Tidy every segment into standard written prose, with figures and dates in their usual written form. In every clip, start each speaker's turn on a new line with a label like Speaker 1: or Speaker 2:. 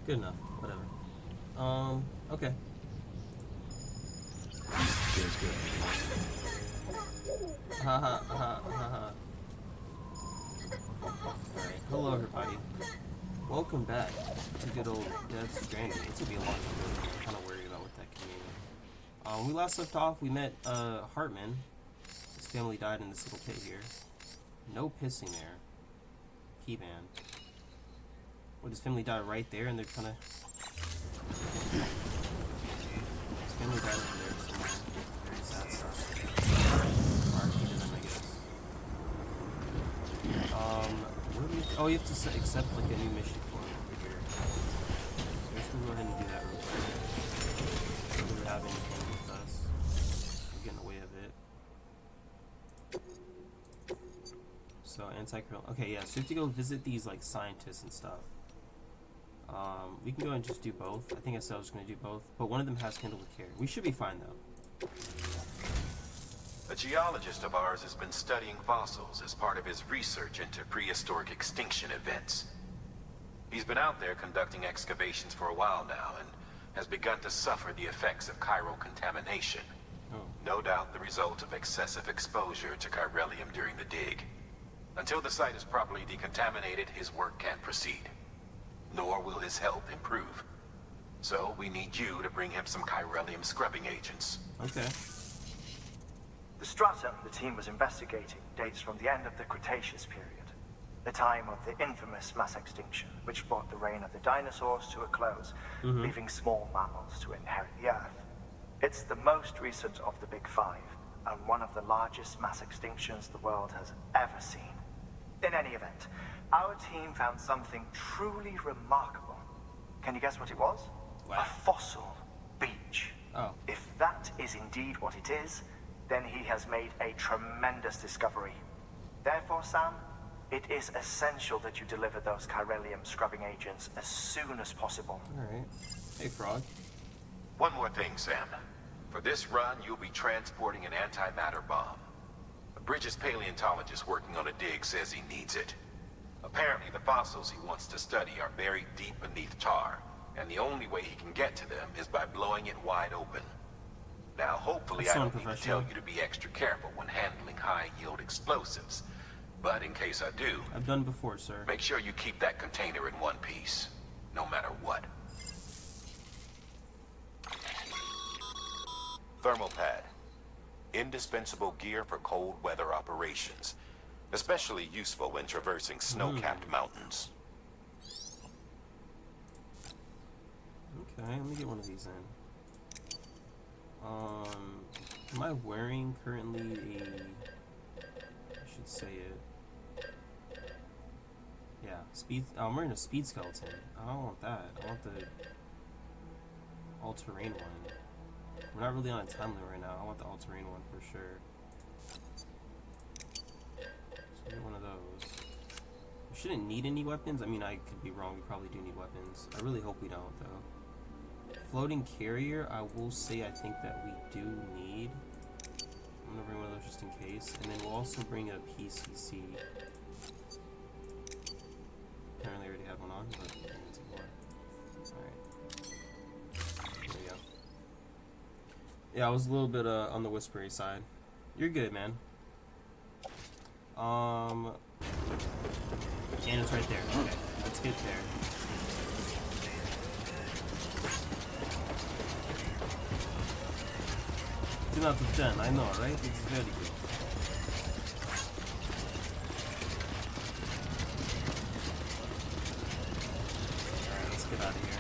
Speaker 1: Good enough. Whatever. Okay.
Speaker 2: Feels good.
Speaker 1: Ha ha ha ha ha. Alright, hello everybody. Welcome back to good old Death Stranding. It's gonna be a long video. I'm kind of worried about what that can mean. We last left off, we met Heartman. His family died in this little pit here. No pissing there. Keyban. What, his family died right there and they're kind of... His family died over there somewhere. Very sad stuff. R.I.P. to them, I guess. What do we... Oh, you have to accept like a new mission form over here. So let's go ahead and do that real quick. Do we have anything with us? I'm getting away of it. So anti-criminal. Okay, yeah. So we have to go visit these like scientists and stuff. We can go and just do both. I think I said I was going to do both, but one of them has handled with care. We should be fine though.
Speaker 3: A geologist of ours has been studying fossils as part of his research into prehistoric extinction events. He's been out there conducting excavations for a while now and has begun to suffer the effects of chiral contamination.
Speaker 1: Oh.
Speaker 3: No doubt the result of excessive exposure to chiralium during the dig. Until the site is properly decontaminated, his work can't proceed. Nor will his health improve. So we need you to bring him some chiralium scrubbing agents.
Speaker 1: Okay.
Speaker 4: The stratum the team was investigating dates from the end of the Cretaceous period, the time of the infamous mass extinction, which brought the reign of the dinosaurs to a close, leaving small mammals to inherit the Earth. It's the most recent of the Big Five, and one of the largest mass extinctions the world has ever seen. In any event, our team found something truly remarkable. Can you guess what it was?
Speaker 1: What?
Speaker 4: A fossil beach.
Speaker 1: Oh.
Speaker 4: If that is indeed what it is, then he has made a tremendous discovery. Therefore, Sam, it is essential that you deliver those chiralium scrubbing agents as soon as possible.
Speaker 1: Alright. Hey, Frog.
Speaker 3: One more thing, Sam. For this run, you'll be transporting an antimatter bomb. A British paleontologist working on a dig says he needs it. Apparently, the fossils he wants to study are buried deep beneath tar, and the only way he can get to them is by blowing it wide open. Now, hopefully I don't need to tell you to be extra careful when handling high-yield explosives. But in case I do...
Speaker 1: I've done before, sir.
Speaker 3: Make sure you keep that container in one piece, no matter what. Thermal pad. Indispensable gear for cold weather operations. Especially useful when traversing snow-capped mountains.
Speaker 1: Okay, let me get one of these in. Am I wearing currently I should say it. Yeah, speed. I'm wearing a speed skeleton. I don't want that. I want the all-terrain one. We're not really on a time limit right now. I want the all-terrain one for sure. So get one of those. We shouldn't need any weapons. I mean, I could be wrong. We probably do need weapons. I really hope we don't, though. Floating carrier, I will say I think that we do need. I'm gonna bring one of those just in case. And then we'll also bring a PCC. Apparently I already had one on, but I'm gonna take more. Alright. There we go. Yeah, I was a little bit on the whispery side. You're good, man. And it's right there. Okay, let's get there. 10 out of 10, I know, right? It's very good. Alright, let's get out of here.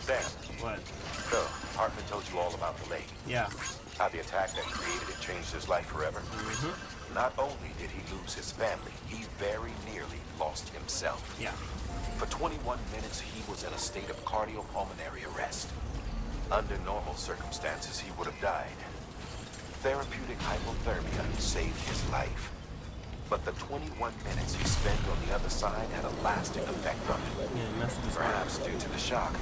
Speaker 3: Sam.
Speaker 1: What?
Speaker 3: So, Heartman told you all about the lake.
Speaker 1: Yeah.
Speaker 3: How the attack that created it changed his life forever. Not only did he lose his family, he very nearly lost himself.
Speaker 1: Yeah.
Speaker 3: For 21 minutes, he was in a state of cardiopulmonary arrest. Under normal circumstances, he would have died. Therapeutic hypothermia saved his life. But the 21 minutes he spent on the other side had a lasting effect on him.
Speaker 1: Yeah,
Speaker 3: Perhaps due to the shock,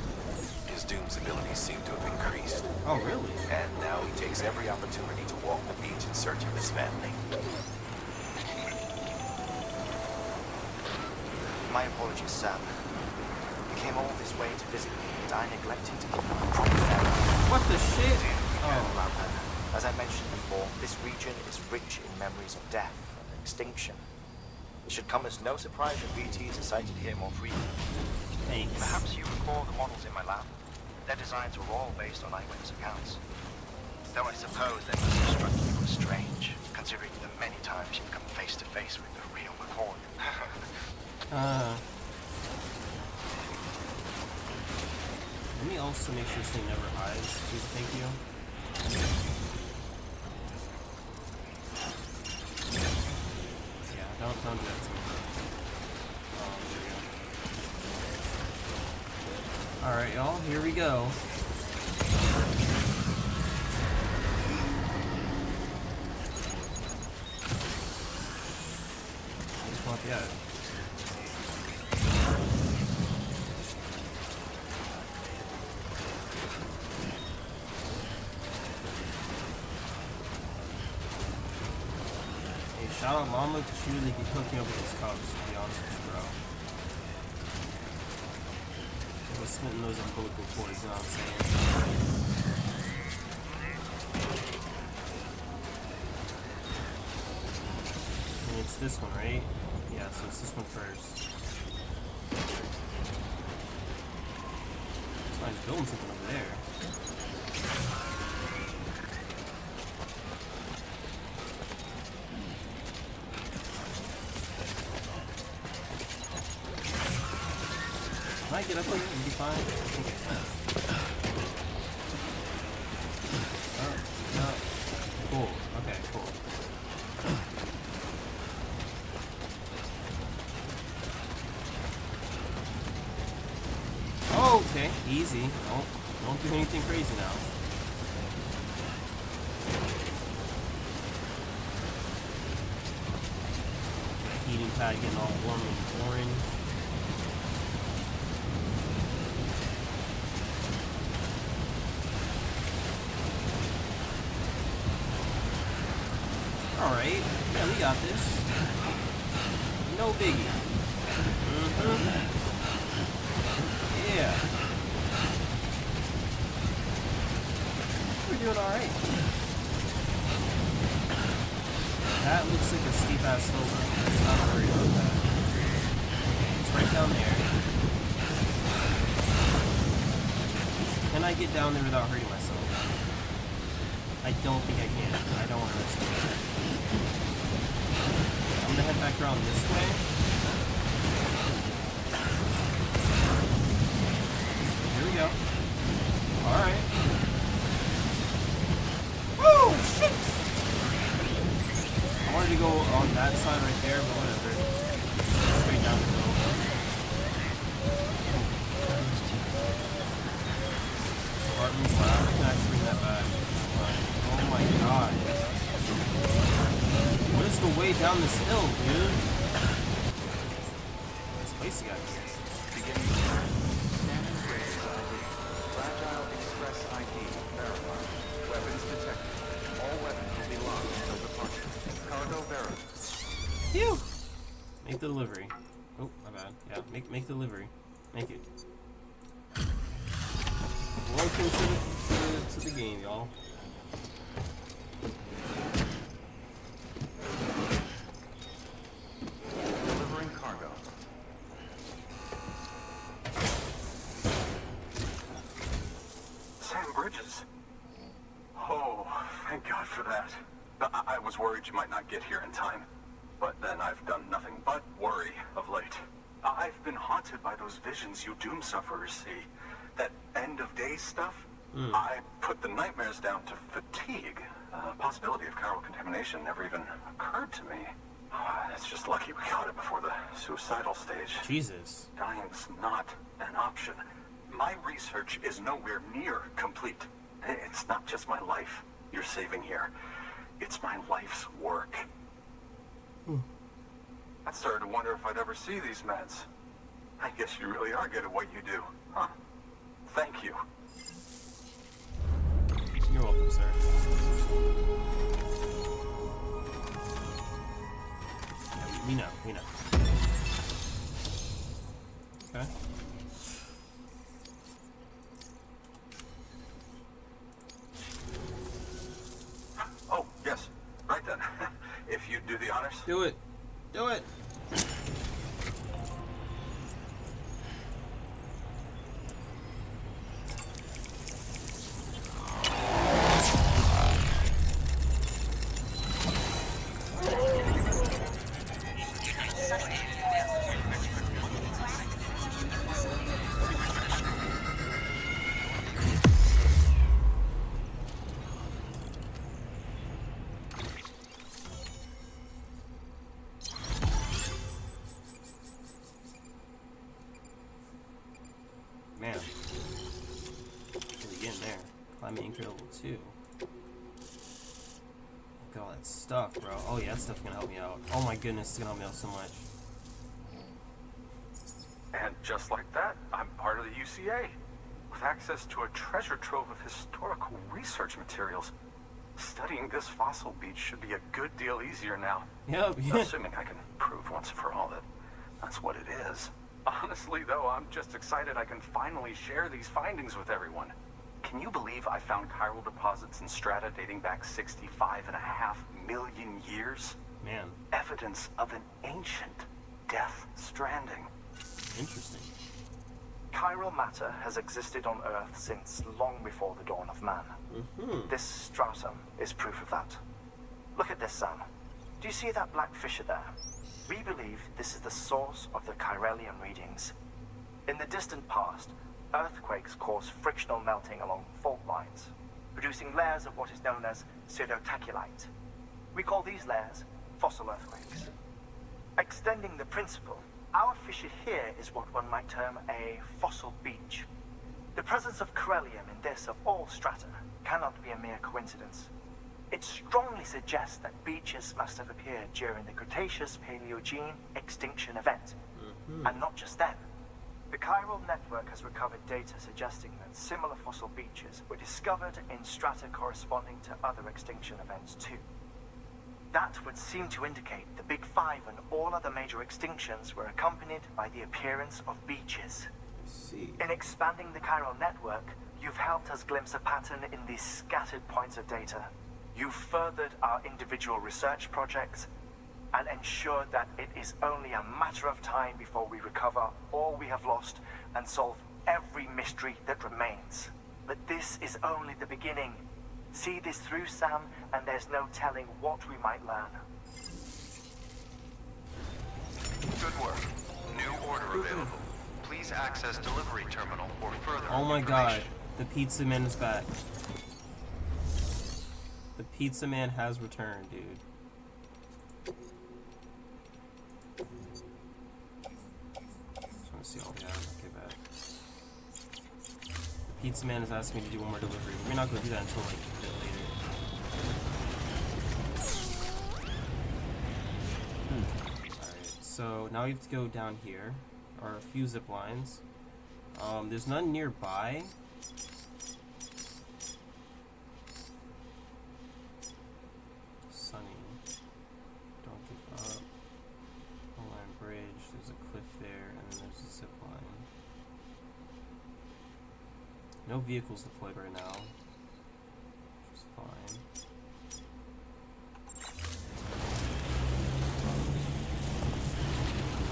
Speaker 3: his Doom's abilities seem to have increased.
Speaker 1: Oh, really?
Speaker 3: And now he takes every opportunity to walk the beach in search of his family.
Speaker 4: My apologies, Sam. way to visit me that I neglected to give them a proper farewell.
Speaker 1: What the shit?
Speaker 4: As I mentioned before, this region is rich in memories of death and extinction. It should come as no surprise that BTs are sighted here more frequently.
Speaker 1: Thanks.
Speaker 4: Perhaps you recall the models in my lab? Their designs were all based on eyewitness accounts. Though I suppose they must have struck you as strange, considering the many times you've come face to face with the real McCoy.
Speaker 1: Let me also make sure this thing never hides. Please, thank you. Yeah, don't do that to me. There we go. Alright, y'all, here we go. Just want the edge. Shout out Mama, she really be hooking up with these cups, to be honest with you, bro. I was splitting those umbilical cords, you know what I'm saying? And it's this one, right? Yeah, so it's this one first. This guy's building something over there. Can I get up here and be fine? Oh, no. Cool. Okay, cool. Oh, okay. Easy. Don't do anything crazy now. Heating pad getting all warm and orange. Alright, yeah, we got this. No biggie. Yeah. We're doing alright. That looks like a steep ass slope. I'm not worried about that. It's right down there. Can I get down there without hurting myself? I don't think I can. I don't want to risk it. I'm gonna head back around this way. Here we go. Alright. Woo! Shit! I wanted to go on that side right there, but whatever. Straight down the middle. Heartman's lab. I can actually bring that back. Oh my god. What is the way down this hill, dude? This place you got here.
Speaker 2: Beginning scanning race ID. Fragile Express ID verified. Weapons detected. All weapons will be locked until departure. Cargo verified.
Speaker 1: Phew! Make the delivery. Oh, my bad. Yeah, make the delivery. Make it. Welcome to the game, y'all.
Speaker 2: Delivering cargo.
Speaker 5: Sam Bridges. Oh, thank God for that. I was worried you might not get here in time. But then I've done nothing but worry of late. I've been haunted by those visions you doom sufferers see. That end of days stuff. I put the nightmares down to fatigue. Possibility of chiral contamination never even occurred to me. It's just lucky we got it before the suicidal stage.
Speaker 1: Jesus.
Speaker 5: Dying's not an option. My research is nowhere near complete. It's not just my life you're saving here. It's my life's work. I started to wonder if I'd ever see these meds. I guess you really are good at what you do, huh? Thank you.
Speaker 1: You're welcome, sir. Yeah, we know. Okay. Do it. Do it. Man. Really getting there. Climate anchor level 2. Look at all that stuff, bro. Oh yeah, that stuff's gonna help me out. Oh my goodness, it's gonna help me out so much.
Speaker 5: And just like that, I'm part of the UCA, with access to a treasure trove of historical research materials. Studying this fossil beach should be a good deal easier now.
Speaker 1: Yep, yeah.
Speaker 5: Assuming I can prove once for all that that's what it is. Honestly, though, I'm just excited I can finally share these findings with everyone. Can you believe I found chiral deposits in strata dating back 65.5 million years?
Speaker 1: Man,
Speaker 5: Evidence of an ancient Death Stranding.
Speaker 1: interesting.
Speaker 4: Chiral matter has existed on Earth since long before the dawn of man. This stratum is proof of that. Look at this, Sam. Do you see that black fissure there? We believe this is the source of the Chiralian readings. In the distant past, earthquakes caused frictional melting along fault lines, producing layers of what is known as pseudotachylite. We call these layers fossil earthquakes. Extending the principle, our fissure here is what one might term a fossil beach. The presence of chiralium in this of all strata cannot be a mere coincidence. It strongly suggests that beaches must have appeared during the Cretaceous-Paleogene extinction event. And not just then. The chiral network has recovered data suggesting that similar fossil beaches were discovered in strata corresponding to other extinction events too. That would seem to indicate the Big Five and all other major extinctions were accompanied by the appearance of beaches.
Speaker 1: See.
Speaker 4: In expanding the chiral network, you've helped us glimpse a pattern in these scattered points of data. You've furthered our individual research projects and ensured that it is only a matter of time before we recover all we have lost and solve every mystery that remains. But this is only the beginning. See this through, Sam, and there's no telling what we might learn.
Speaker 2: Good work. New order available. Please access delivery terminal for further
Speaker 1: Oh my god,
Speaker 2: information.
Speaker 1: the pizza man is back. The pizza man has returned, dude. Just want to see all we have. Okay, bad. The pizza man is asking me to do one more delivery. We may not go do that until like a bit later. Alright, so now we have to go down here. Or a few zip lines. There's none nearby. Sunny. Don't give up. Line bridge. There's a cliff there, and then there's a zip line. No vehicles deployed right now, which is fine.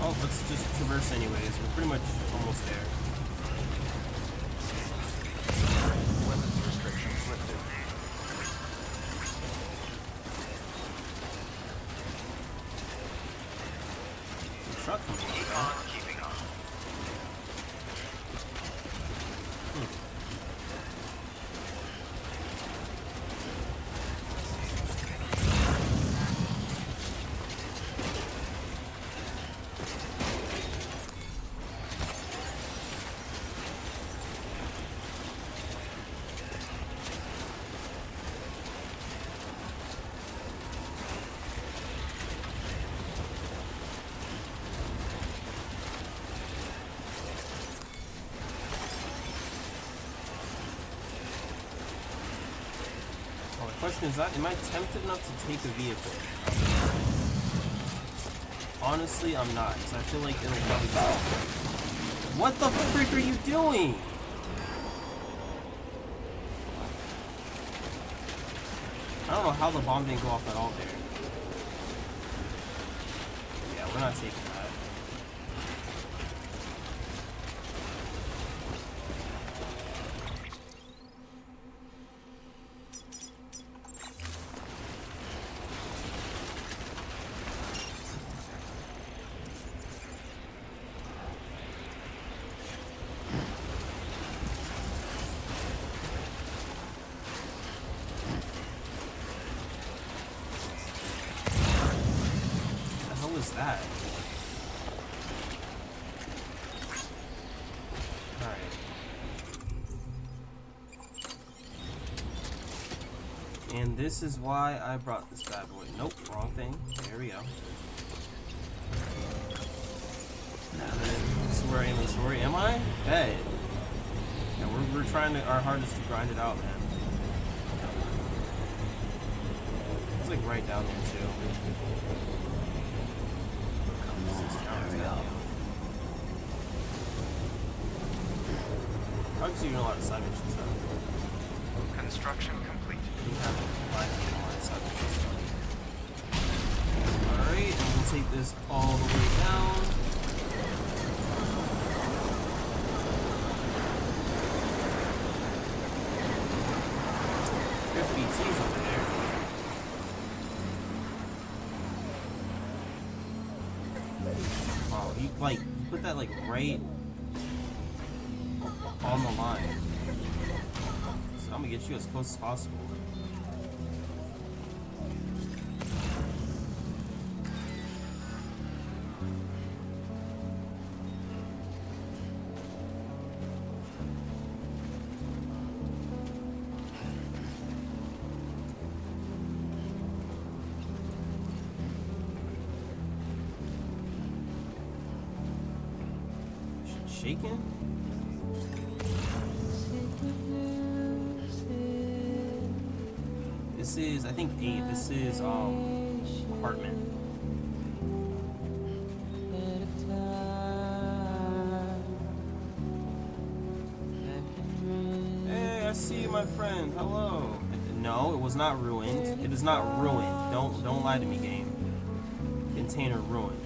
Speaker 1: Oh, let's just traverse anyways. We're pretty much almost there.
Speaker 2: Weapons restrictions lifted.
Speaker 1: The truck comes
Speaker 2: Keep
Speaker 1: over.
Speaker 2: on keeping on.
Speaker 1: Oh, the question is that, am I tempted enough to take a vehicle? Honestly, I'm not, because I feel like it'll probably go. What the frick are you doing? I don't know how the bomb didn't go off at all there. we're not taking that. What was that? Alright. And this is why I brought this bad boy. Nope, wrong thing. There we go. This is where I am in the story. Am I? Hey. Yeah, we're trying our hardest to grind it out, man. It's like right down there too. Obviously, you know a lot of side missions stuff.
Speaker 2: Construction complete.
Speaker 1: You have a lot of side missions stuff. Alright, and we'll take this all the way down. There's BTs over there. Wow, you put that like right on the line. So I'm gonna get you as close as possible. Shaking? This is, I think, 8. This is, Heartman. Hey, I see you, my friend. Hello. No, it was not ruined. It is not ruined. Don't lie to me, game. Container ruined.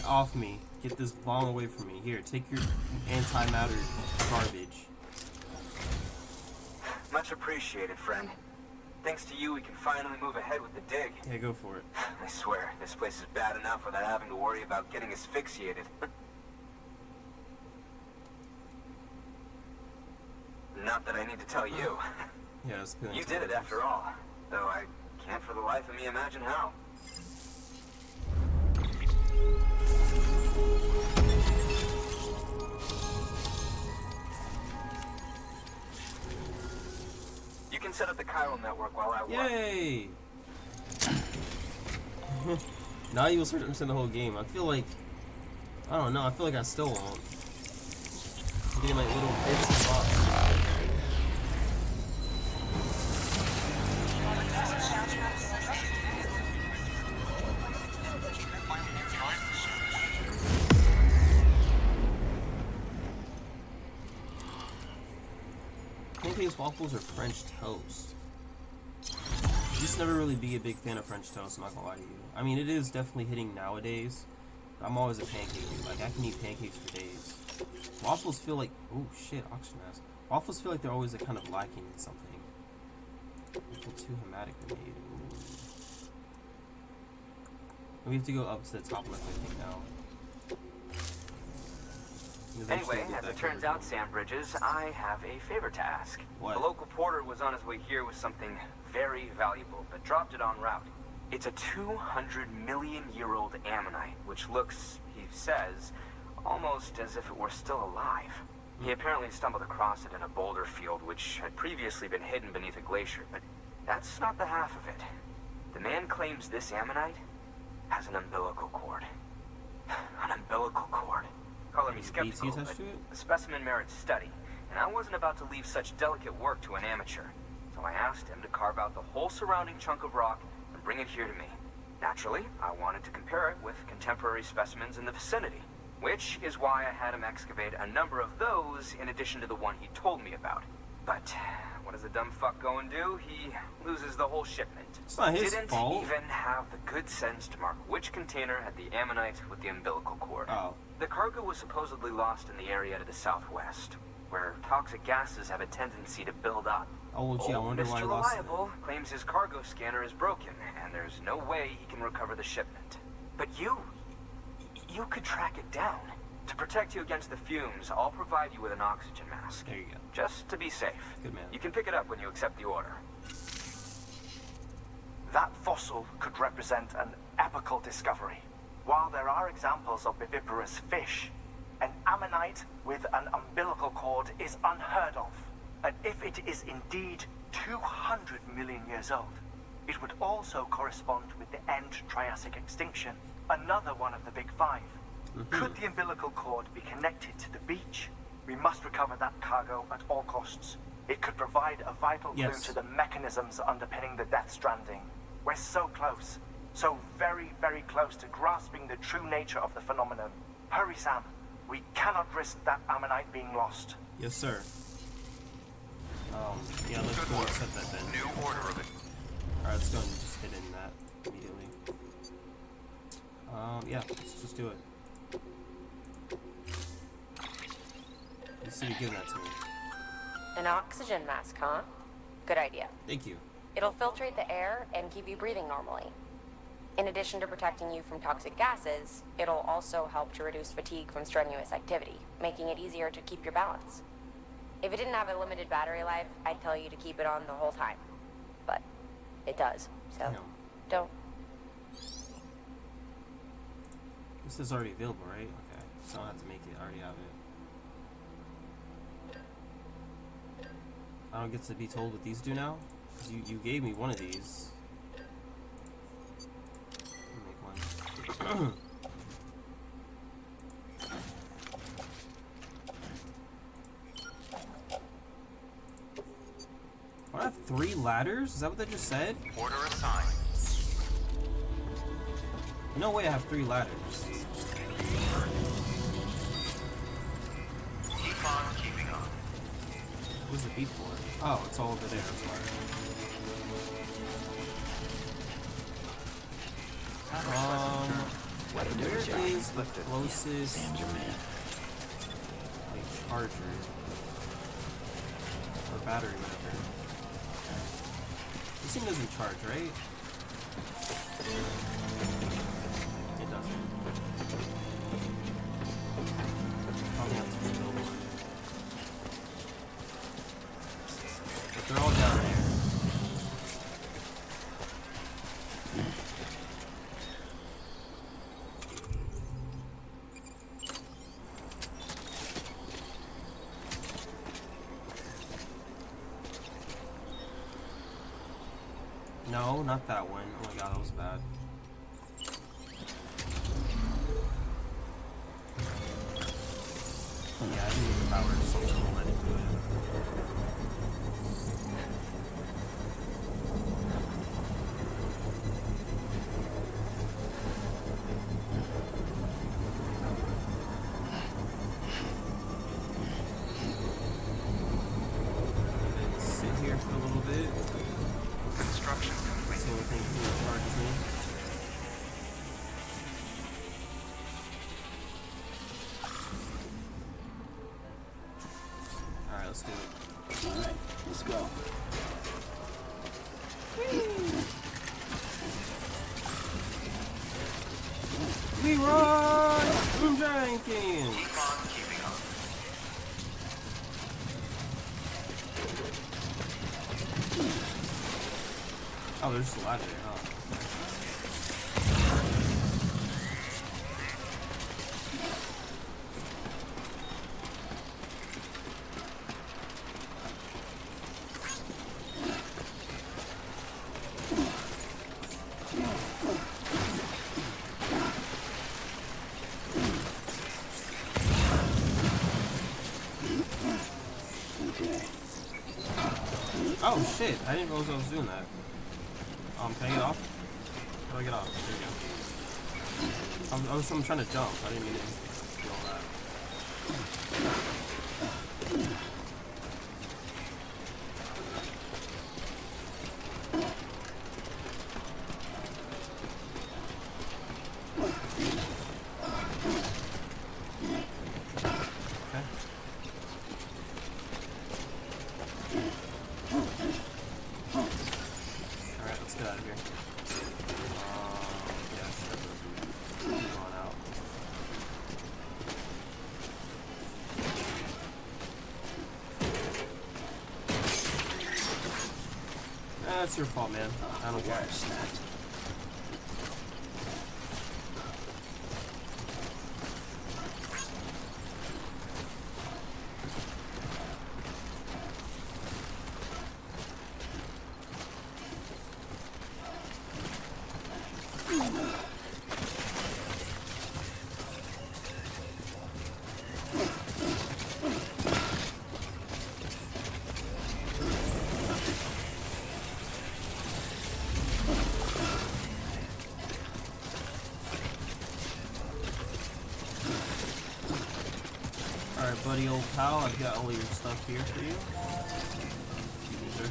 Speaker 1: Off me. Get this bomb away from me. Here, take your antimatter garbage.
Speaker 6: Much appreciated, friend. Thanks to you, we can finally move ahead with the dig.
Speaker 1: Yeah, go for it.
Speaker 6: I swear, this place is bad enough without having to worry about getting asphyxiated. Not that I need to tell you.
Speaker 1: Yeah, it's good.
Speaker 6: You did it after all. Though I can't for the life of me imagine how. You can set up the chiral network while I work.
Speaker 1: Yay! Now you will start to understand the whole game. I feel like, I don't know, I feel like I still won't. I'm getting like little bits and bobs. Pancakes, waffles, or French toast? I used to never really be a big fan of French toast, I'm not gonna lie to you. I mean, it is definitely hitting nowadays. But I'm always a pancake dude. Like, I can eat pancakes for days. Waffles feel like, oh shit, oxygen mask. Waffles feel like they're always like, kind of lacking in something. Level 2 hematic grenade. Ooh. We have to go up to the top left, I think, now.
Speaker 6: Anyway, as it turns out, Sam Bridges, I have a favor to ask.
Speaker 1: What?
Speaker 6: The local porter was on his way here with something very valuable, but dropped it en route. It's a 200-million-year-old ammonite, which looks, he says, almost as if it were still alive. He apparently stumbled across it in a boulder field, which had previously been hidden beneath a glacier, but that's not the half of it. The man claims this ammonite has an umbilical cord. An umbilical cord. Color me skeptical, but the specimen merits study. and I wasn't about to leave such delicate work to an amateur. So I asked him to carve out the whole surrounding chunk of rock and bring it here to me. Naturally, I wanted to compare it with contemporary specimens in the vicinity, which is why I had him excavate a number of those in addition to the one he told me about. But what does the dumb fuck go and do? He loses the whole shipment.
Speaker 1: It's not his
Speaker 6: Didn't
Speaker 1: fault.
Speaker 6: even have the good sense to mark which container had the ammonite with the umbilical cord.
Speaker 1: Oh.
Speaker 6: The cargo was supposedly lost in the area to the southwest, where toxic gases have a tendency to build up.
Speaker 1: Oh, gee, I wonder why he
Speaker 6: Mr.
Speaker 1: lost it.
Speaker 6: Reliable claims his cargo scanner is broken, and there's no way he can recover the shipment. But you could track it down. To protect you against the fumes, I'll provide you with an oxygen mask.
Speaker 1: There you go.
Speaker 6: Just to be safe.
Speaker 1: Good man.
Speaker 6: You can pick it up when you accept the order.
Speaker 4: That fossil could represent an epochal discovery. While there are examples of viviparous fish, an ammonite with an umbilical cord is unheard of. And if it is indeed 200 million years old, it would also correspond with the end Triassic extinction, another one of the big five. Could the umbilical cord be connected to the beach? We must recover that cargo at all costs. It could provide a vital clue
Speaker 1: Yes.
Speaker 4: to the mechanisms underpinning the Death Stranding. We're so close, so very, very close to grasping the true nature of the phenomenon. Hurry, Sam. We cannot risk that ammonite being lost.
Speaker 1: Yes, sir. Yeah, let's go and set that then.
Speaker 5: New order of it.
Speaker 1: Alright, let's go and just hit in that immediately. Yeah, let's just do it. You see you giving that to me.
Speaker 7: An oxygen mask, huh? Good idea.
Speaker 1: Thank you.
Speaker 7: It'll filtrate the air and keep you breathing normally. In addition to protecting you from toxic gases, it'll also help to reduce fatigue from strenuous activity, making it easier to keep your balance. If it didn't have a limited battery life, I'd tell you to keep it on the whole time. But it does, so
Speaker 1: No.
Speaker 7: don't.
Speaker 1: This is already available, right? Okay. So I don't have to make it. I already have it. I don't get to be told what these do now? 'Cause you gave me one of these. Let me make one. I have 3 ladders? Is that what they just said?
Speaker 5: Order assigned.
Speaker 1: No way I have 3 ladders.
Speaker 5: Keep on keeping on.
Speaker 1: What does it beat for? Oh, it's all over there. That's why. Where is the closest like charger or battery, whatever? This thing doesn't charge, right? It doesn't. Probably have to build one. But they're all down there. No, not that one. Oh my god, that was bad. Yeah, I didn't need the power, so I'm just gonna let it do it. Sit here for a little bit.
Speaker 5: Construction complete.
Speaker 1: So I think he charges me. Alright, let's do it.
Speaker 8: Alright, let's go.
Speaker 1: Leroy Jenkins!
Speaker 5: Keep on keeping on.
Speaker 1: Oh, there's just a ladder there, huh? shit, I didn't realize I was doing that. Can I get off? How do I get off? There you go. I'm trying to jump. I didn't mean to do all that. That's your fault, man. I don't care. Alright, buddy, old pal, I've got all your stuff here for you. Sure.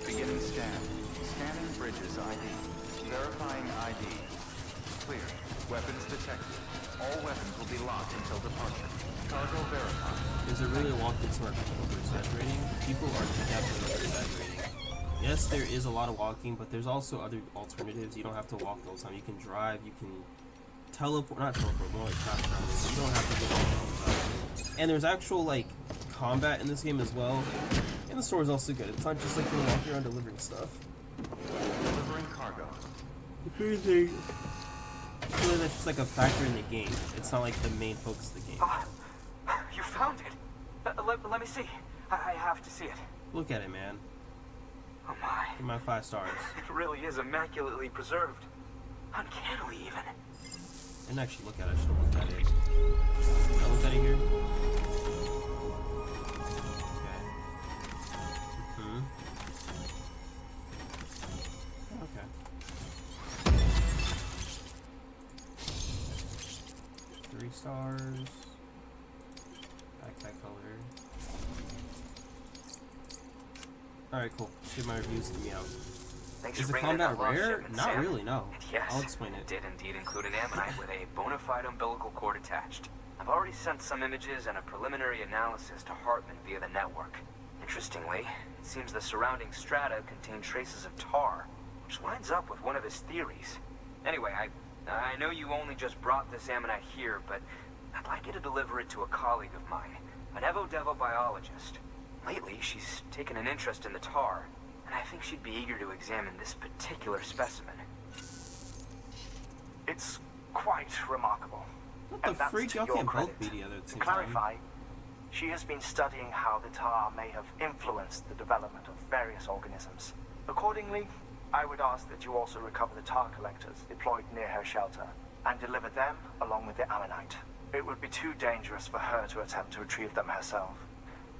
Speaker 2: Beginning scan. Scanning bridges ID. Verifying ID. Clear. Weapons detected. All weapons will be locked until departure. Cargo verified.
Speaker 1: Is it really locked into our people oversaturating? People are definitely oversaturating. Yes, there is a lot of walking, but there's also other alternatives. You don't have to walk the whole time. You can drive, you can teleport, not teleport, more like fast travel. You don't have to do all the time. And there's actual, like, combat in this game as well. And the store is also good. It's not just like you're walking around delivering stuff.
Speaker 2: Delivering cargo.
Speaker 1: Really, that's just like a factor in the game. It's not like the main focus of the game.
Speaker 6: You found it. Let me see. I have to see it.
Speaker 1: Look at it, man.
Speaker 6: Oh my.
Speaker 1: Give my 5 stars.
Speaker 6: It really is immaculately preserved. Uncannily even.
Speaker 1: I didn't actually look at it. I should have looked at it. Can I look at it here? Okay. Okay. 3 stars. Backpack color. Alright, cool. Give my reviews to me out.
Speaker 6: Thanks
Speaker 1: Is
Speaker 6: for
Speaker 1: the
Speaker 6: bringing in
Speaker 1: combat
Speaker 6: that love
Speaker 1: rare?
Speaker 6: shipment,
Speaker 1: Not
Speaker 6: Sam.
Speaker 1: really, no.
Speaker 6: Yes,
Speaker 1: I'll explain it.
Speaker 6: did indeed include an ammonite with a bona fide umbilical cord attached. I've already sent some images and a preliminary analysis to Heartman via the network. Interestingly, it seems the surrounding strata contain traces of tar, which lines up with one of his theories. Anyway, I know you only just brought this ammonite here, but I'd like you to deliver it to a colleague of mine, an Evo-Devo biologist. Lately, she's taken an interest in the tar, and I think she'd be eager to examine this particular specimen.
Speaker 4: It's quite remarkable.
Speaker 1: What the
Speaker 4: And that's
Speaker 1: freak?
Speaker 4: to
Speaker 1: Y'all
Speaker 4: your
Speaker 1: can't both
Speaker 4: credit.
Speaker 1: be together at the
Speaker 4: To
Speaker 1: same time.
Speaker 4: clarify, she has been studying how the tar may have influenced the development of various organisms. Accordingly, I would ask that you also recover the tar collectors deployed near her shelter and deliver them along with the ammonite. It would be too dangerous for her to attempt to retrieve them herself,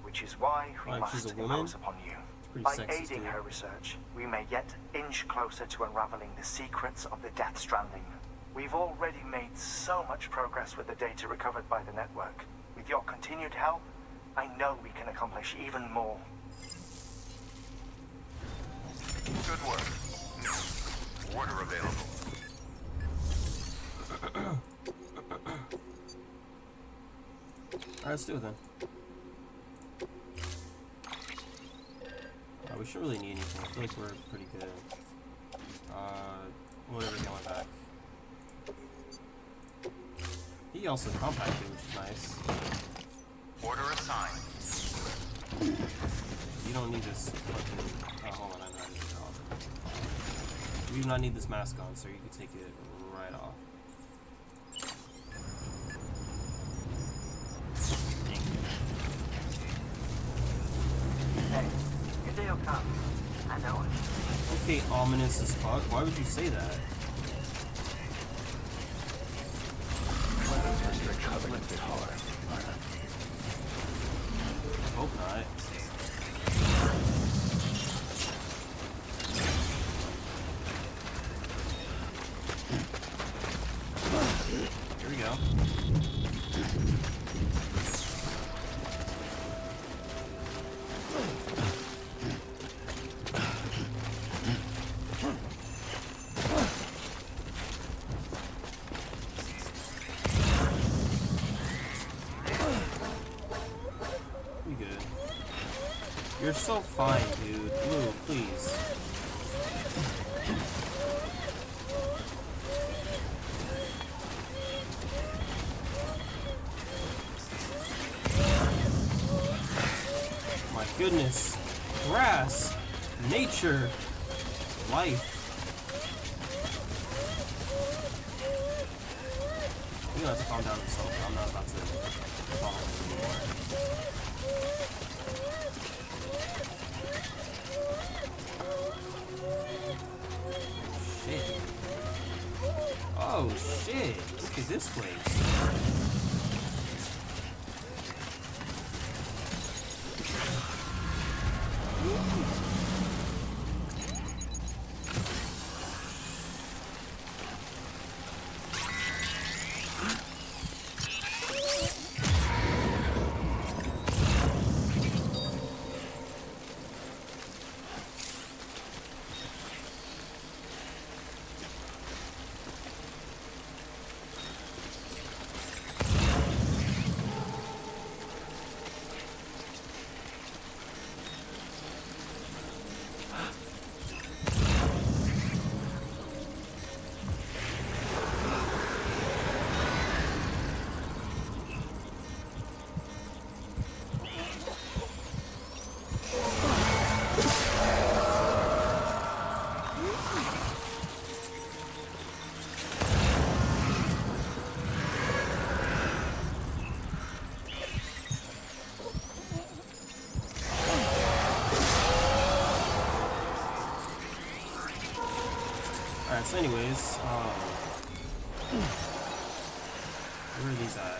Speaker 4: which is why we
Speaker 1: Like she's
Speaker 4: must
Speaker 1: a woman?
Speaker 4: impose upon you.
Speaker 1: Pretty
Speaker 4: By
Speaker 1: sexist,
Speaker 4: aiding
Speaker 1: dude.
Speaker 4: her research, we may yet inch closer to unraveling the secrets of the Death Stranding. We've already made so much progress with the data recovered by the network. With your continued help, I know we can accomplish even more.
Speaker 3: Good work. Order available.
Speaker 1: Alright, let's do it then. We shouldn't really need anything. I feel like we're pretty good. Whatever, get my back. He also compacted, which is nice.
Speaker 3: Order assigned.
Speaker 1: You don't need this fucking... Oh, hold on, I know I need it off. You do not need this mask on, so you can take it right off. Thank you.
Speaker 4: Hideo Kojima. I know it.
Speaker 1: Okay, ominous as fuck. Why would you say that?
Speaker 5: Weapons restrictions lifted hard.
Speaker 1: I hope not. go. You good. You're so fine, dude. Blue, please. My goodness. Grass. Nature. Life. You have to calm down yourself. I'm not about to follow him anymore. Shit. Oh shit. Look at this place. Alright, so anyways, where are these at?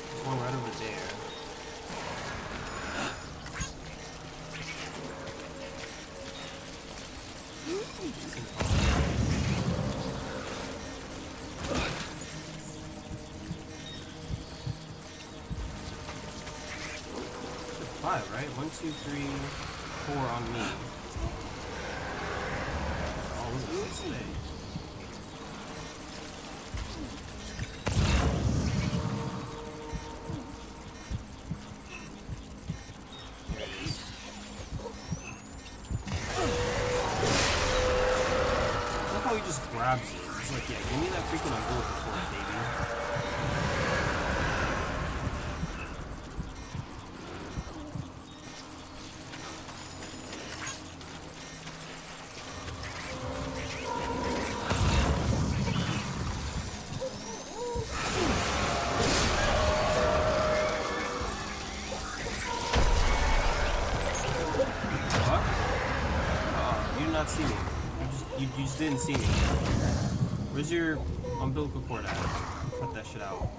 Speaker 1: There's one right over there. Five, right? 1, 2, 3, 4 on me. Today. Look how he just grabs it. He's like, yeah, give me that freaking umbilical cord, baby. See me. You just didn't see me. Where's your umbilical cord at? Cut that shit out.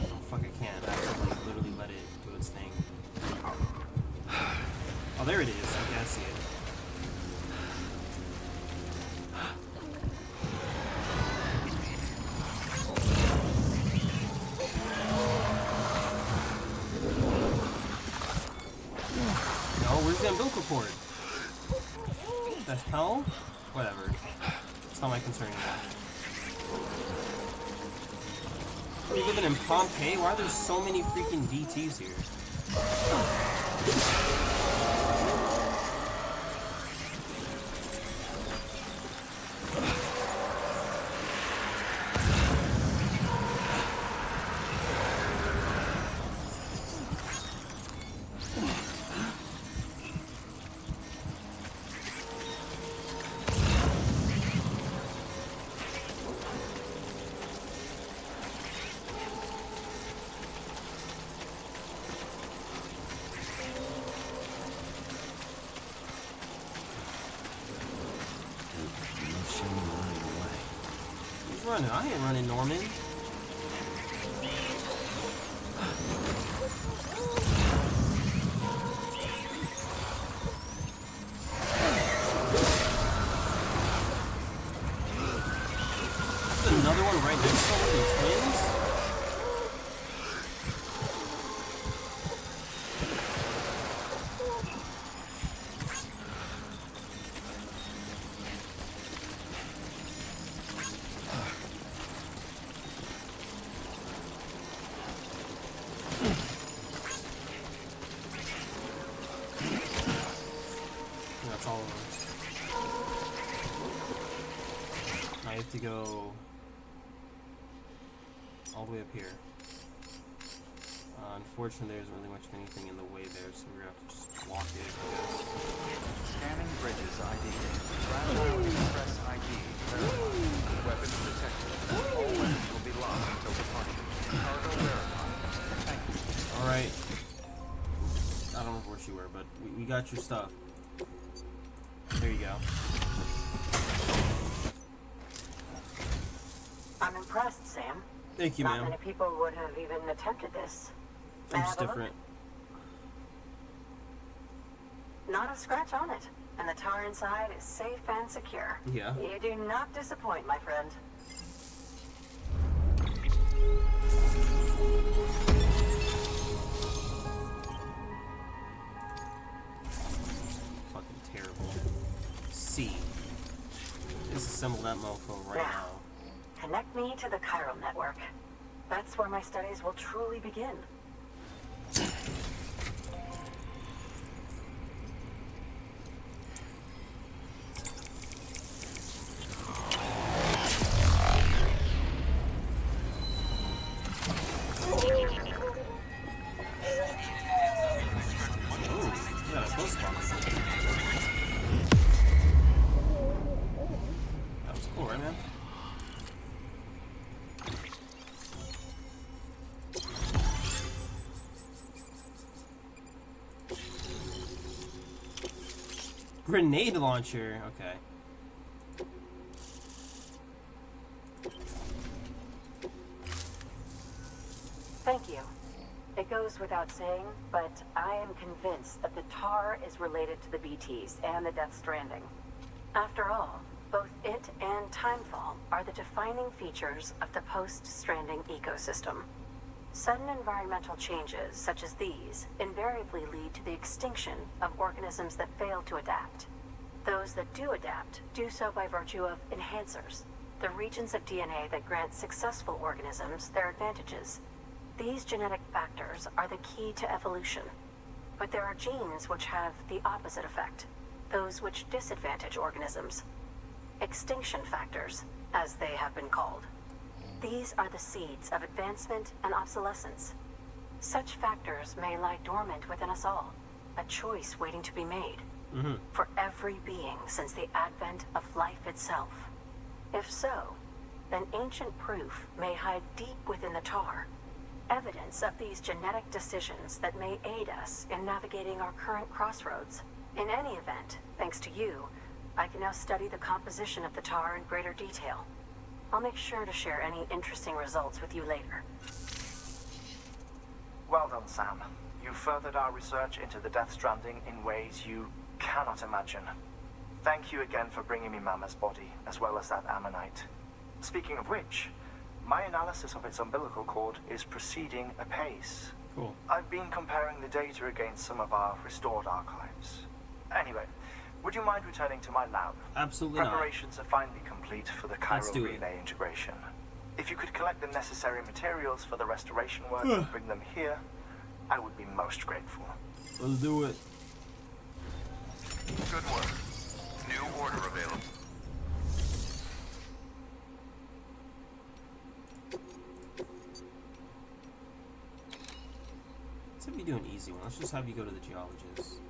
Speaker 1: Oh, fuck, I can't. I have to like literally let it do its thing. Oh, there it is. Okay, I see it. Where's the umbilical cord? What the hell? Whatever. It's not my concern anymore. Are you living in Pompeii? Why are there so many freaking DTs here? Running. I ain't running, Norman. follow him. I have to go all the way up here. Unfortunately, there isn't really much of anything in the way there, so we're gonna have to just walk it, I guess.
Speaker 2: Scanning bridges ID. Fragile Express ID. Verified. Weapons detected. All weapons will be locked until departure. Cargo verified. Thank you.
Speaker 1: Alright. I don't remember where you were, but we got your stuff. There you go.
Speaker 8: I'm impressed, Sam.
Speaker 1: Thank you,
Speaker 8: Not
Speaker 1: ma'am.
Speaker 8: many people would have even attempted this.
Speaker 1: I'm
Speaker 8: May I
Speaker 1: just
Speaker 8: have a look?
Speaker 1: different.
Speaker 8: Not a scratch on it, and the tar inside is safe and secure.
Speaker 1: Yeah.
Speaker 8: You do not disappoint, my friend.
Speaker 1: Fucking terrible. C. Disassemble that mofo right now.
Speaker 8: Connect me to the chiral network. That's where my studies will truly begin.
Speaker 1: That was cool, right, man? Grenade launcher, okay.
Speaker 8: Thank you. It goes without saying, but I am convinced that the tar is related to the BTs and the Death Stranding. After all, both it and Timefall are the defining features of the post-Stranding ecosystem. Sudden environmental changes such as these invariably lead to the extinction of organisms that fail to adapt. Those that do adapt do so by virtue of enhancers, the regions of DNA that grant successful organisms their advantages. These genetic factors are the key to evolution. But there are genes which have the opposite effect, those which disadvantage organisms. Extinction factors, as they have been called. These are the seeds of advancement and obsolescence. Such factors may lie dormant within us all, a choice waiting to be made. For every being since the advent of life itself. If so, then ancient proof may hide deep within the tar, evidence of these genetic decisions that may aid us in navigating our current crossroads. In any event, thanks to you, I can now study the composition of the tar in greater detail. I'll make sure to share any interesting results with you later.
Speaker 4: Well done, Sam. You furthered our research into the Death Stranding in ways you cannot imagine. Thank you again for bringing me Mama's body, as well as that ammonite. Speaking of which, my analysis of its umbilical cord is proceeding apace.
Speaker 1: Cool.
Speaker 4: I've been comparing the data against some of our restored archives. Anyway, would you mind returning to my lab?
Speaker 1: Absolutely not.
Speaker 4: Preparations are finally complete for the
Speaker 1: Let's
Speaker 4: chiral
Speaker 1: do it.
Speaker 4: relay integration. If you could collect the necessary materials for the restoration work and bring them here, I would be most grateful.
Speaker 1: Let's do it.
Speaker 3: Good work. New order available.
Speaker 1: Let's have you do an easy one. Let's just have you go to the geologist.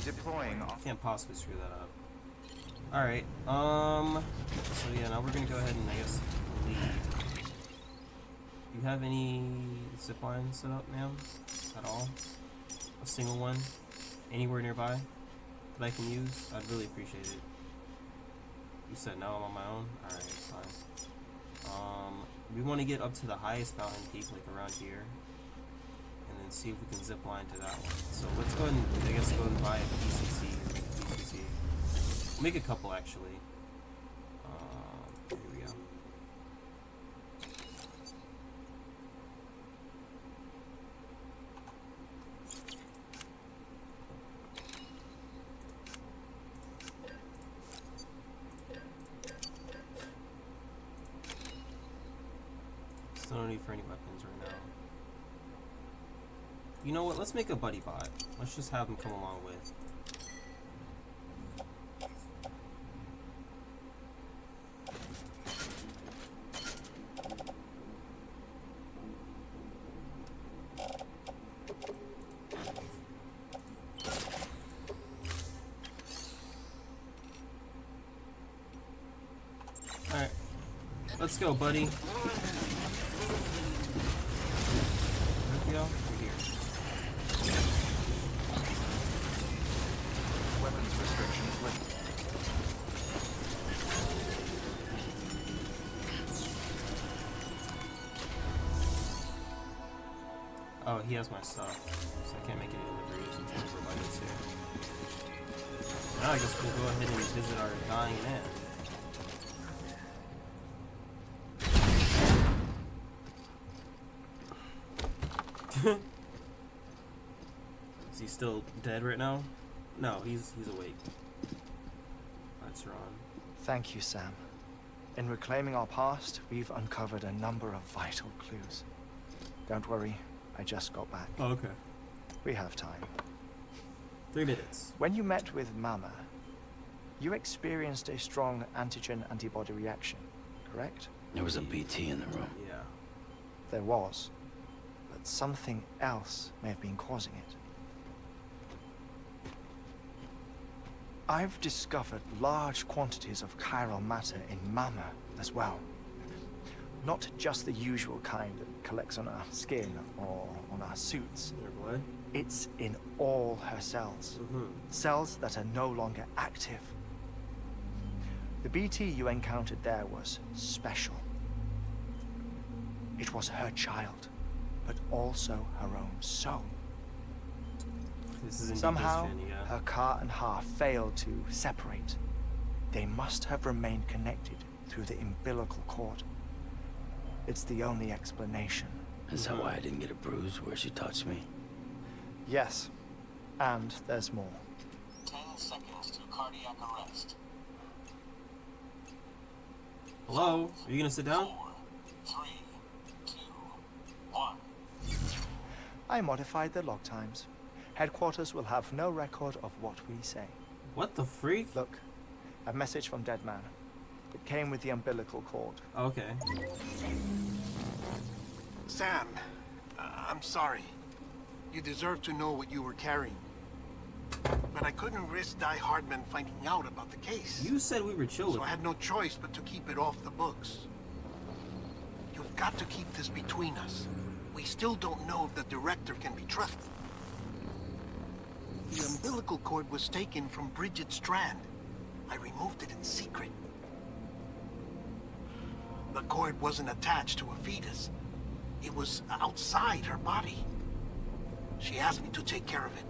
Speaker 2: Deploying.
Speaker 1: Can't possibly screw that up. Alright, so yeah, now we're gonna go ahead and, I guess, leave. You have any zip lines set up, ma'am? At all? A single one? Anywhere nearby that I can use? I'd really appreciate it. You said no, I'm on my own? Alright, fine. We want to get up to the highest mountain peak, like around here. And then see if we can zip line to that one. So let's go ahead and, I guess, go and buy a PCC or make a PCC. We'll make a couple, actually. Here we go. Still no need for any weapons right now. You know what? Let's make a buddy bot. Let's just have him come along with. Let's go, buddy. Where'd we go? We're here.
Speaker 2: Weapons restrictions lifted.
Speaker 1: Oh, he has my stuff, so I can't make any deliveries until we provide this here. Now I guess we'll go ahead and visit our dying man. Is he still dead right now? No, he's awake. That's wrong.
Speaker 4: Thank you, Sam. In reclaiming our past, we've uncovered a number of vital clues. Don't worry, I just got back.
Speaker 1: Oh, okay.
Speaker 4: We have time.
Speaker 1: 3 minutes.
Speaker 4: When you met with Mama, you experienced a strong antigen-antibody reaction, correct?
Speaker 9: There was a BT in the room.
Speaker 1: Yeah.
Speaker 4: There was. But something else may have been causing it. I've discovered large quantities of chiral matter in Mama as well. Not just the usual kind that collects on our skin or on our suits.
Speaker 1: Your blood?
Speaker 4: It's in all her cells. Cells that are no longer active. The BT you encountered there was special. It was her child, but also her own soul.
Speaker 1: This is indeed
Speaker 4: Somehow,
Speaker 1: Death Stranding, yeah.
Speaker 4: her car and half failed to separate. They must have remained connected through the umbilical cord. It's the only explanation.
Speaker 9: Is that why I didn't get a bruise where she touched me?
Speaker 4: Yes, and there's more.
Speaker 10: 10 seconds to cardiac arrest.
Speaker 1: Hello? Are you gonna sit down?
Speaker 10: 4, 3, 2, 1.
Speaker 4: I modified the log times. Headquarters will have no record of what we say.
Speaker 1: What the freak?
Speaker 4: Look, a message from Dead Man. It came with the umbilical cord.
Speaker 1: Okay.
Speaker 10: Sam, I'm sorry. You deserve to know what you were carrying. But I couldn't risk Heartman finding out about the case.
Speaker 1: You said we were chilling.
Speaker 10: So I had no choice but to keep it off the books. You've got to keep this between us. We still don't know if the director can be trusted. The umbilical cord was taken from Bridget Strand. I removed it in secret. The cord wasn't attached to a fetus. It was outside her body. She asked me to take care of it.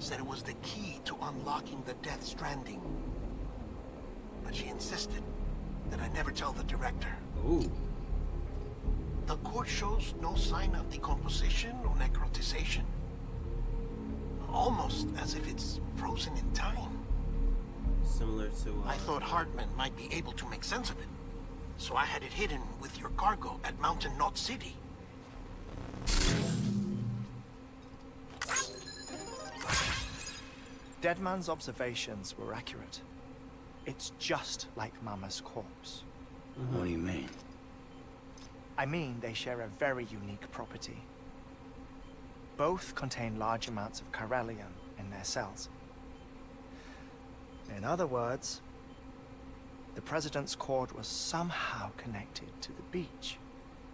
Speaker 10: Said it was the key to unlocking the Death Stranding. But she insisted that I never tell the director.
Speaker 1: Ooh.
Speaker 10: The cord shows no sign of decomposition or necrotization. Almost as if it's frozen in time.
Speaker 1: Similar to,
Speaker 10: I thought Heartman might be able to make sense of it. So I had it hidden with your cargo at Mountain Knot City.
Speaker 4: Deadman's observations were accurate. It's just like Mama's corpse.
Speaker 9: What do you mean?
Speaker 4: I mean, they share a very unique property. Both contain large amounts of chiralium in their cells. In other words, the President's cord was somehow connected to the beach,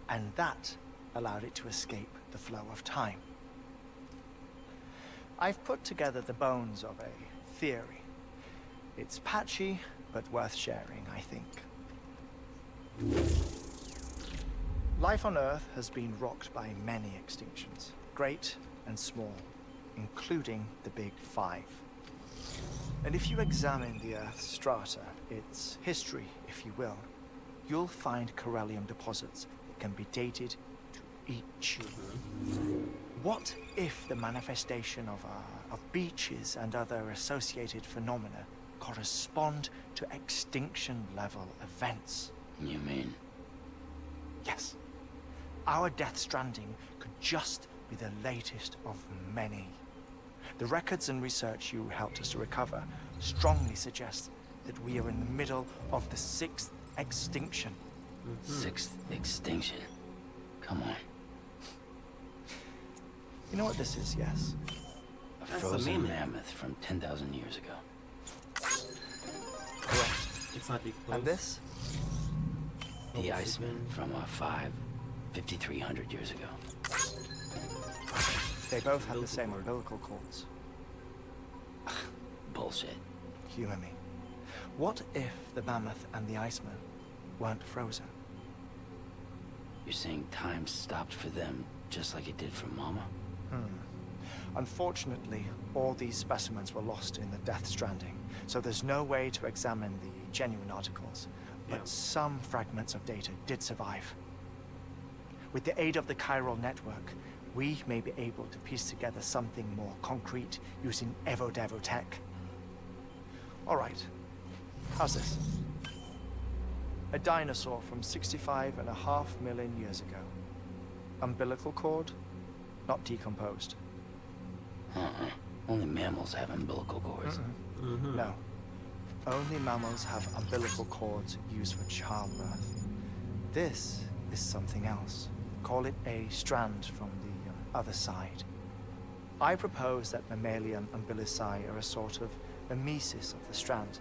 Speaker 4: and that allowed it to escape the flow of time. I've put together the bones of a theory. It's patchy, but worth sharing, I think. Life on Earth has been rocked by many extinctions, great and small, including the Big Five. And if you examine the Earth's strata, its history, if you will, you'll find chiralium deposits that can be dated to each. What if the manifestation of beaches and other associated phenomena correspond to extinction-level events?
Speaker 9: You mean?
Speaker 4: Yes. Our Death Stranding could just be the latest of many. The records and research you helped us to recover strongly suggest that we are in the middle of the 6th extinction.
Speaker 9: 6th extinction? Come on.
Speaker 4: You know what this is, yes?
Speaker 9: A
Speaker 1: That's
Speaker 9: frozen
Speaker 1: amazing.
Speaker 9: mammoth from 10,000 years ago.
Speaker 4: Correct.
Speaker 1: It's not decomposed.
Speaker 4: And this?
Speaker 9: The Iceman from 5,300 years ago.
Speaker 4: They both have the same umbilical cords.
Speaker 9: Bullshit.
Speaker 4: Humor me. What if the mammoth and the Iceman weren't frozen?
Speaker 9: You're saying time stopped for them just like it did for Mama?
Speaker 4: Unfortunately, all these specimens were lost in the Death Stranding, so there's no way to examine the genuine articles. But some fragments of data did survive. With the aid of the chiral network, we may be able to piece together something more concrete using Evo-Devo tech. All right, how's this? A dinosaur from 65.5 million years ago. Umbilical cord, not decomposed.
Speaker 9: Only mammals have umbilical cords.
Speaker 4: No. Only mammals have umbilical cords used for childbirth. This is something else. Call it a strand from the other side. I propose that mammalian umbilici are a sort of mimesis of the strand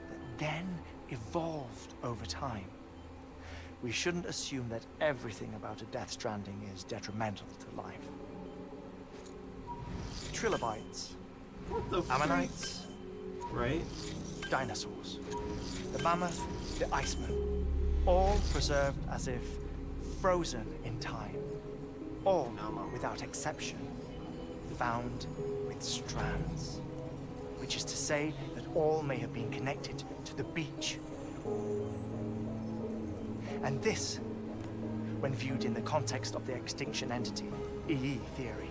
Speaker 4: that then evolved over time. We shouldn't assume that everything about a Death Stranding is detrimental to life. Trilobites,
Speaker 1: What the
Speaker 4: ammonites,
Speaker 1: Right?
Speaker 4: dinosaurs, the mammoth, the Iceman, all preserved as if frozen in time. All, without exception, found with strands. Which is to say that all may have been connected to the beach. And this, when viewed in the context of the extinction entity, EE theory,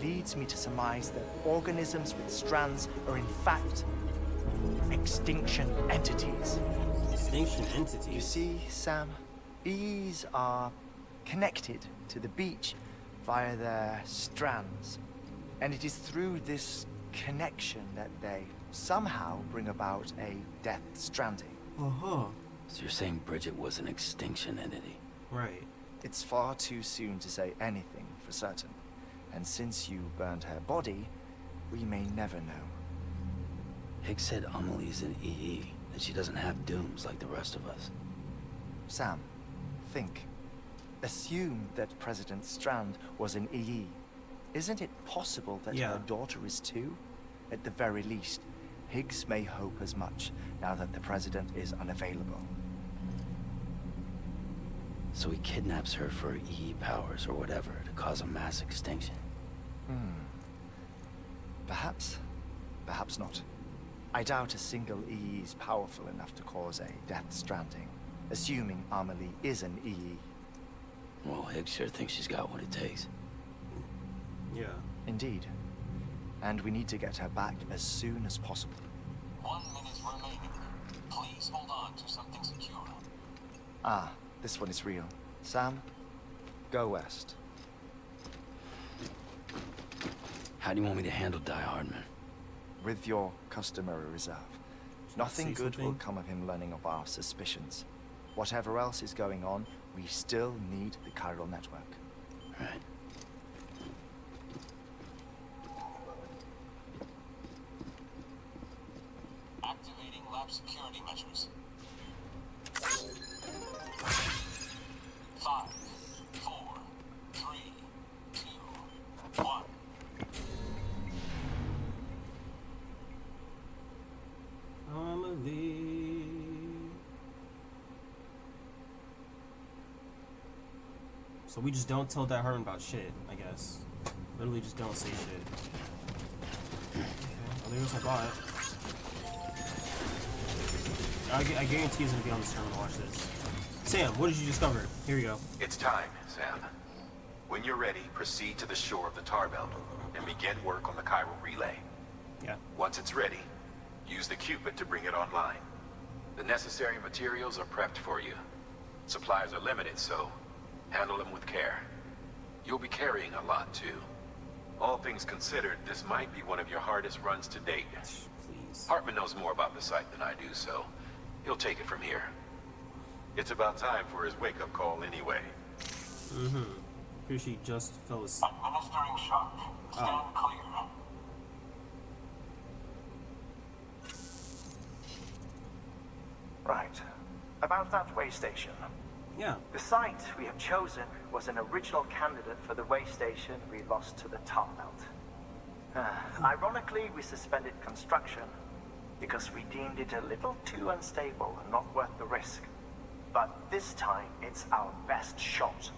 Speaker 4: leads me to surmise that organisms with strands are in fact extinction entities.
Speaker 1: Extinction entities.
Speaker 4: You see, Sam, EEs are connected to the beach via their strands. And it is through this connection that they somehow bring about a Death Stranding.
Speaker 9: So you're saying Bridget was an extinction entity?
Speaker 1: Right.
Speaker 4: It's far too soon to say anything for certain. And since you burned her body, we may never know.
Speaker 9: Higgs said Amelie's an EE, that she doesn't have dooms like the rest of us.
Speaker 4: Sam, think. Assume that President Strand was an EE. Isn't it possible that her daughter is too? At the very least, Higgs may hope as much now that the President is unavailable.
Speaker 9: So he kidnaps her for EE powers or whatever to cause a mass extinction.
Speaker 4: Perhaps. Perhaps not. I doubt a single EE is powerful enough to cause a Death Stranding, assuming Amelie is an EE.
Speaker 9: Well, Higgs sure thinks she's got what it takes.
Speaker 1: Yeah.
Speaker 4: Indeed. And we need to get her back as soon as possible.
Speaker 11: 1 minute remaining. Please hold on to something secure.
Speaker 4: Ah, this one is real. Sam, go west.
Speaker 9: How do you want me to handle Die Hardman?
Speaker 4: With your customary reserve. Nothing
Speaker 1: Say
Speaker 4: good will
Speaker 1: something?
Speaker 4: come of him learning of our suspicions. Whatever else is going on, we still need the chiral network.
Speaker 9: Right.
Speaker 11: Activating lab security measures. 5, 4, 3, 2, 1.
Speaker 1: Amelie. So we just don't tell that Heartman about shit, I guess. Literally just don't say shit. Okay, well, there's my bot. I guarantee he's gonna be on the server to watch this. Sam, what did you discover? Here you go.
Speaker 3: It's time, Sam. When you're ready, proceed to the shore of the tar belt and begin work on the chiral relay.
Speaker 1: Yeah.
Speaker 3: Once it's ready, use the Cupid to bring it online. The necessary materials are prepped for you. Supplies are limited, so handle them with care. You'll be carrying a lot, too. All things considered, this might be one of your hardest runs to date.
Speaker 1: Please.
Speaker 3: Hartman knows more about the site than I do, so he'll take it from here. It's about time for his wake-up call anyway.
Speaker 1: Pretty sure he just fell asleep.
Speaker 11: Administering shock. Stand clear.
Speaker 4: Right. About that way station.
Speaker 1: Yeah.
Speaker 4: The site we have chosen was an original candidate for the way station we lost to the tar belt. Ironically, we suspended construction because we deemed it a little too unstable and not worth the risk. But this time, it's our best shot.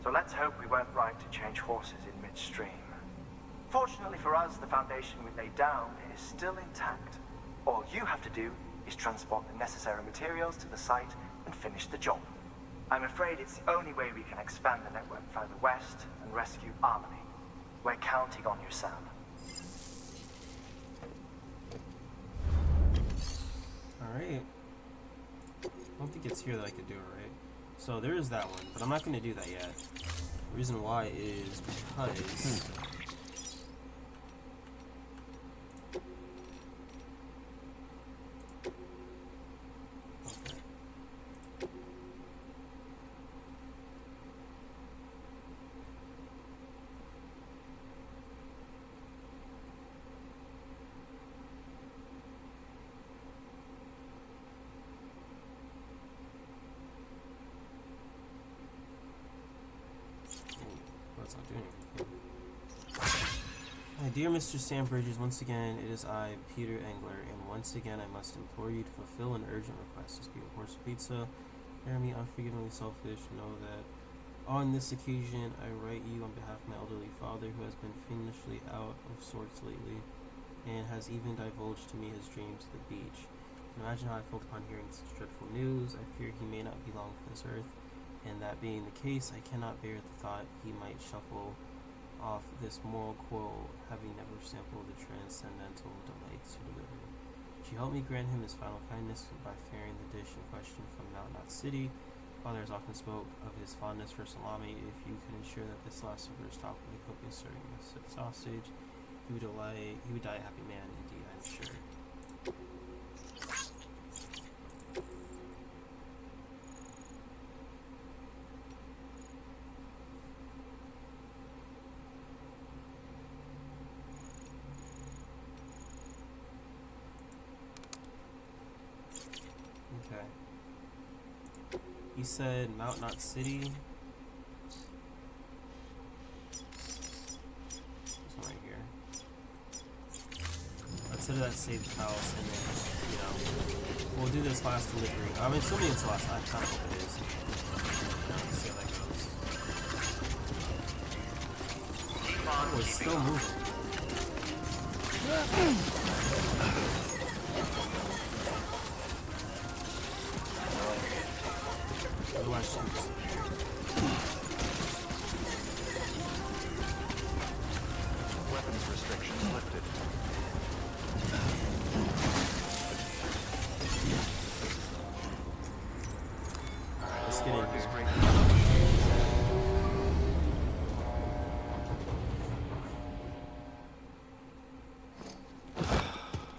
Speaker 4: So let's hope we weren't right to change horses in midstream. Fortunately for us, the foundation we laid down is still intact. All you have to do is transport the necessary materials to the site and finish the job. I'm afraid it's the only way we can expand the network further west and rescue Harmony. We're counting on you, Sam.
Speaker 1: Alright. I don't think it's here that I could do it, right? So there is that one, but I'm not going to do that yet. The reason why is because... That's not doing anything. My dear Mr. Sam Bridges, once again, it is I, Peter Engler, and once again I must implore you to fulfill an urgent request. To speak of horse pizza, hear me unforgivingly selfish, know that on this occasion I write you on behalf of my elderly father, who has been fiendishly out of sorts lately, and has even divulged to me his dreams of the beach. Imagine how I felt upon hearing such dreadful news. I fear he may not be long for this earth. And that being the case, I cannot bear the thought he might shuffle off this moral coil, having never sampled the transcendental delights you deliver. Would you help me grant him his final kindness by ferrying the dish in question from Mount Knot City? Father has often spoke of his fondness for salami. If you could ensure that this last supper is topped with a copious serving of sausage, he would die a happy man, indeed, I'm sure. Okay. He said Mount Knot City. This one right here. Let's head to that safe house and then, you know, we'll do this last delivery. I'm assuming it's the last time. I kind of hope it is. Let's see how that goes. Oh, it's still moving. Questions.
Speaker 2: Weapons restrictions lifted.
Speaker 1: Alright, let's get in here.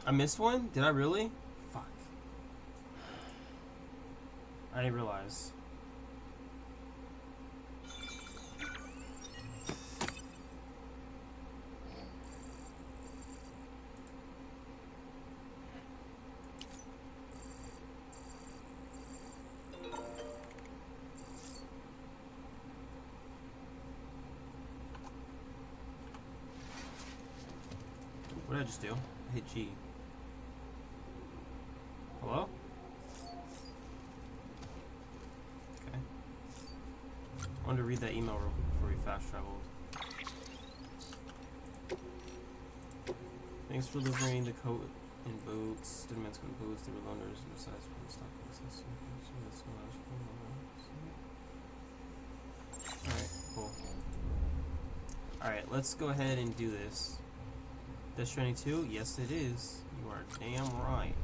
Speaker 1: I missed one? Did I really? Fuck. I didn't realize. What did I just do? I hit G. Hello? Okay. I wanted to read that email real quick before we fast traveled. Thanks for delivering the coat and boots. Didn't mention the boots. They were loaners and besides from the stock business. Alright, cool. Alright, let's go ahead and do this. Death Stranding 2? Yes, it is. You are damn right.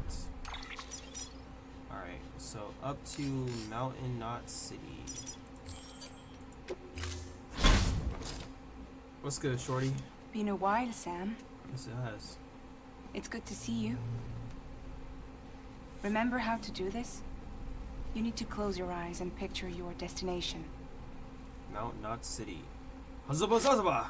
Speaker 1: Alright, so up to Mountain Knot City. What's good, shorty?
Speaker 12: Been a while, Sam.
Speaker 1: Yes, it has.
Speaker 12: It's good to see you. Remember how to do this? You need to close your eyes and picture your destination.
Speaker 1: Mount Knot City. Huzzaba Huzzaba!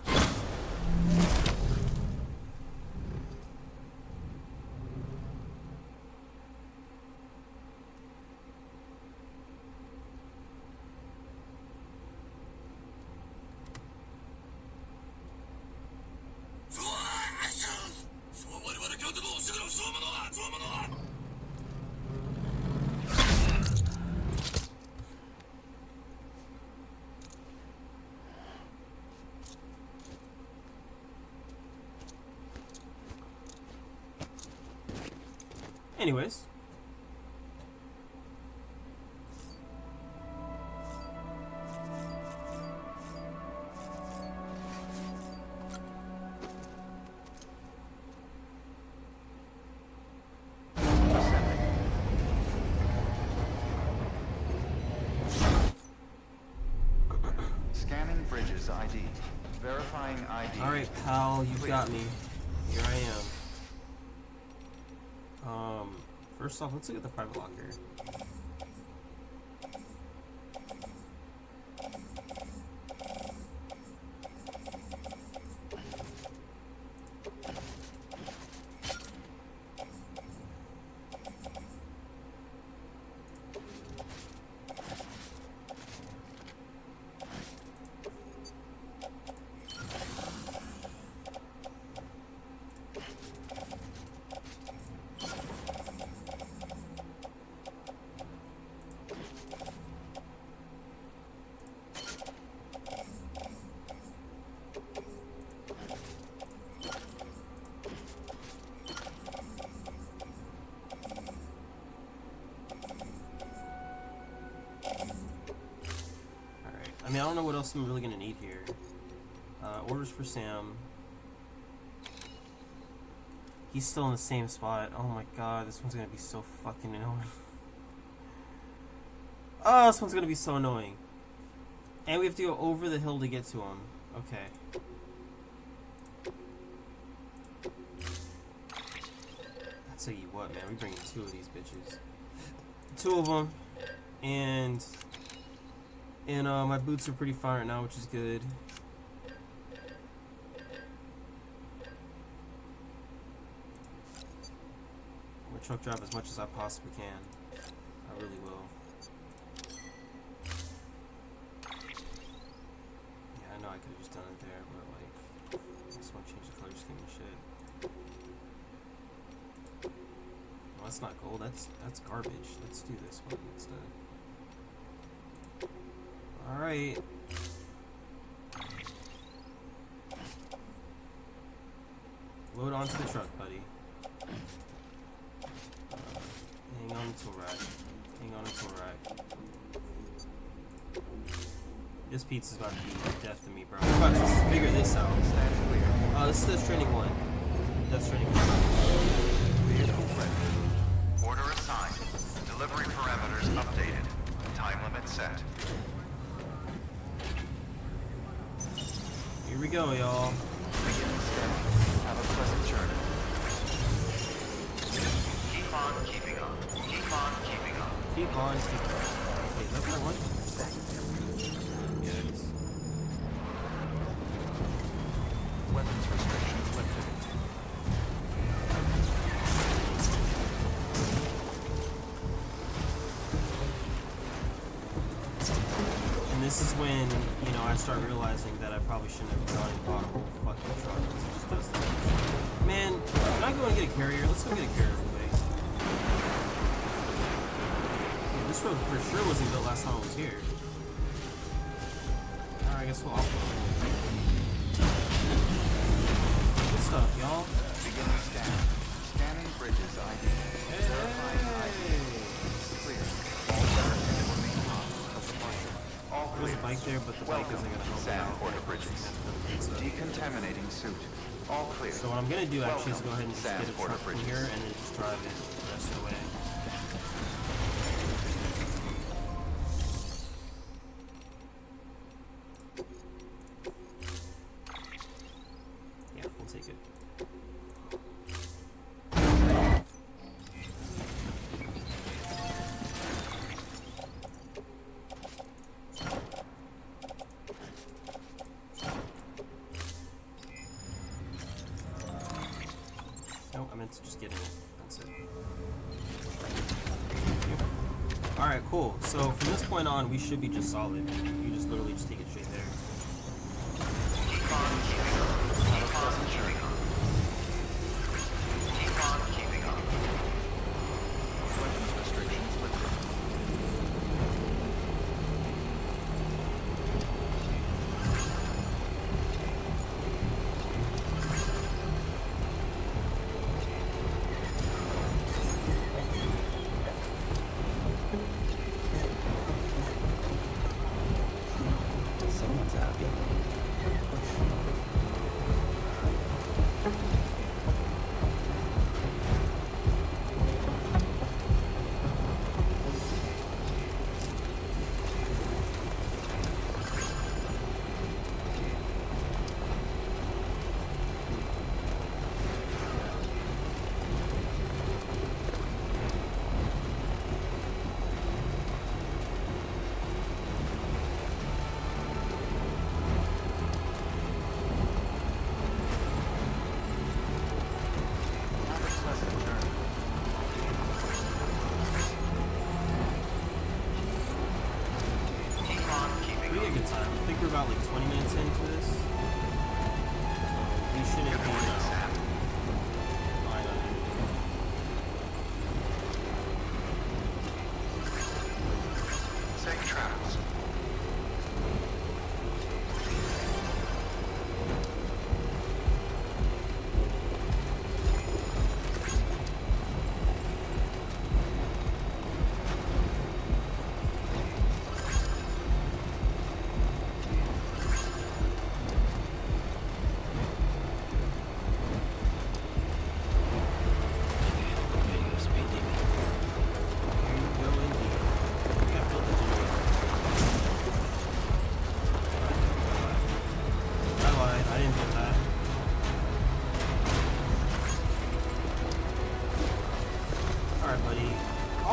Speaker 1: Anyways.
Speaker 2: Scanning Bridges ID. Verifying ID.
Speaker 1: Alright, pal, you've got me. Here I am. First off, let's look at the private locker. I mean, I don't know what else I'm really gonna need here. Orders for Sam. He's still in the same spot. Oh my god, this one's gonna be so fucking annoying. Oh, this one's gonna be so annoying. And we have to go over the hill to get to him. Okay. I tell you what, man, we bringing 2 of these bitches. 2 of them, and my boots are pretty fine right now, which is good. I'm gonna truck drive as much as I possibly can. I really will. Yeah, I know I could have just done it there, but like, I just want to change the color scheme and shit. Well, that's not gold. That's garbage. Let's do this one instead. Alright. Load onto the truck, buddy. Hang on to a rack. Hang on to a rack. This pizza's about to be death to me, bro. I'm about to figure this out. This is Death Stranding 1. Death Stranding 1.
Speaker 2: Vehicle ready. Order assigned. Delivery parameters updated. Time limit set.
Speaker 1: Here we go, y'all.
Speaker 2: Have a pleasant journey. Keep on keeping on. Keep on keeping on.
Speaker 1: Keep on keeping on. Wait, is that the right one? Yes.
Speaker 2: Weapons restrictions lifted.
Speaker 1: And this is when, you know, I start realizing that I probably shouldn't have gone and bought a whole fucking truck. It just does that. Man, can I go and get a carrier? Let's go get a carrier real quick. Yeah, this road for sure wasn't built last time I was here. Alright, I guess we'll off. Good stuff, y'all.
Speaker 2: Beginning scan. Scanning bridges ID. Verifying ID. Clear. All barricades remain on until departure. All
Speaker 1: There's
Speaker 2: clear.
Speaker 1: a bike there, but the bike isn't going to help me
Speaker 2: Sam
Speaker 1: out.
Speaker 2: Porter Bridges. Decontaminating suit. All clear.
Speaker 1: So what I'm going to do actually is go ahead and just
Speaker 2: Sam
Speaker 1: get a
Speaker 2: Porter
Speaker 1: truck from
Speaker 2: Bridges.
Speaker 1: here and then just drive it the rest of the way. Yeah, we'll take it. Nope, I meant to just get in it. That's it. Alright, cool. So from this point on, we should be just solid. You just literally just take it straight there.
Speaker 2: Keep on keeping on. Have a pleasant journey. Keep on keeping on.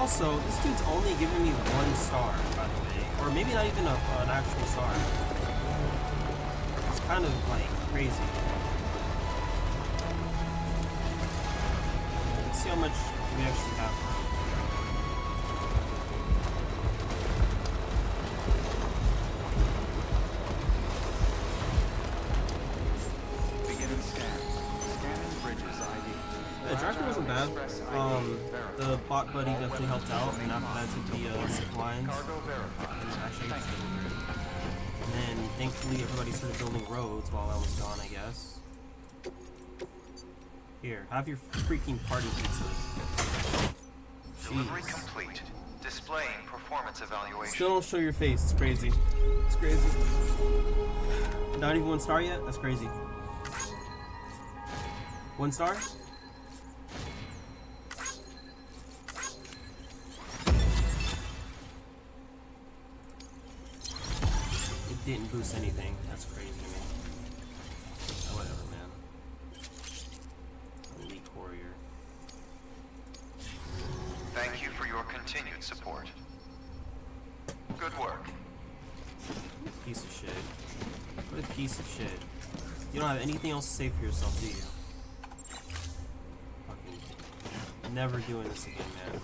Speaker 1: Also, this dude's only giving me 1 star, by the way. Or maybe not even an actual star. It's kind of, like, crazy. Let's see how much we actually have.
Speaker 2: Beginning scan. Scanning bridges ID.
Speaker 1: The driver wasn't bad. The bot buddy definitely helped out, and after that took the zip lines.
Speaker 2: Cargo verified.
Speaker 1: And actually I just delivered. And then thankfully everybody started building roads while I was gone, I guess. Here, have your freaking party pizza.
Speaker 2: Delivery
Speaker 1: Jeez.
Speaker 2: complete. Displaying performance evaluation.
Speaker 1: Still don't show your face. It's crazy. It's crazy. Not even 1 star yet? That's crazy. 1 star? It didn't boost anything. That's crazy, man. Oh, whatever, man. Elite warrior.
Speaker 2: Thank you for your continued support. Good work.
Speaker 1: Piece of shit. What a piece of shit. You don't have anything else to say for yourself, do you? Fucking never doing this again, man.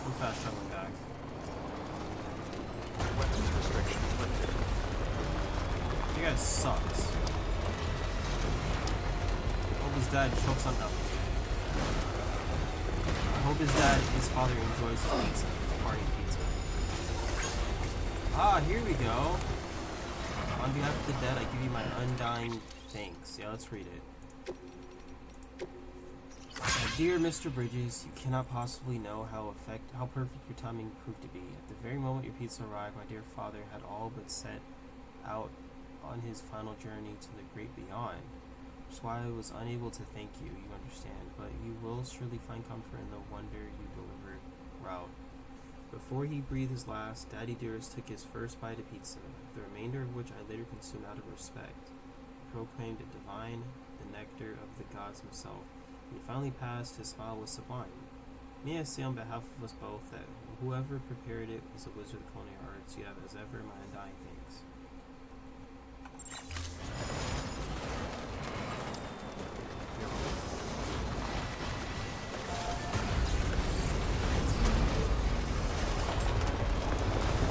Speaker 1: I'm fast traveling back.
Speaker 2: Weapons restrictions lifted.
Speaker 1: You guys sucks. Hope his dad chokes on nothing. I hope his father enjoys his pizza, his party pizza. Ah, here we go. On behalf of the dead, I give you my undying thanks. Yeah, let's read it. Dear Mr. Bridges, you cannot possibly know how perfect your timing proved to be. At the very moment your pizza arrived, my dear father had all but set out on his final journey to the great beyond. Which is why I was unable to thank you, you understand, but you will surely find comfort in the wonder you delivered route. Before he breathed his last, Daddy Dearest took his first bite of pizza, the remainder of which I later consumed out of respect. He proclaimed it divine, the nectar of the gods himself. When he finally passed, his smile was sublime. May I say on behalf of us both that whoever prepared it was a wizard of culinary arts. You have as ever my undying thanks.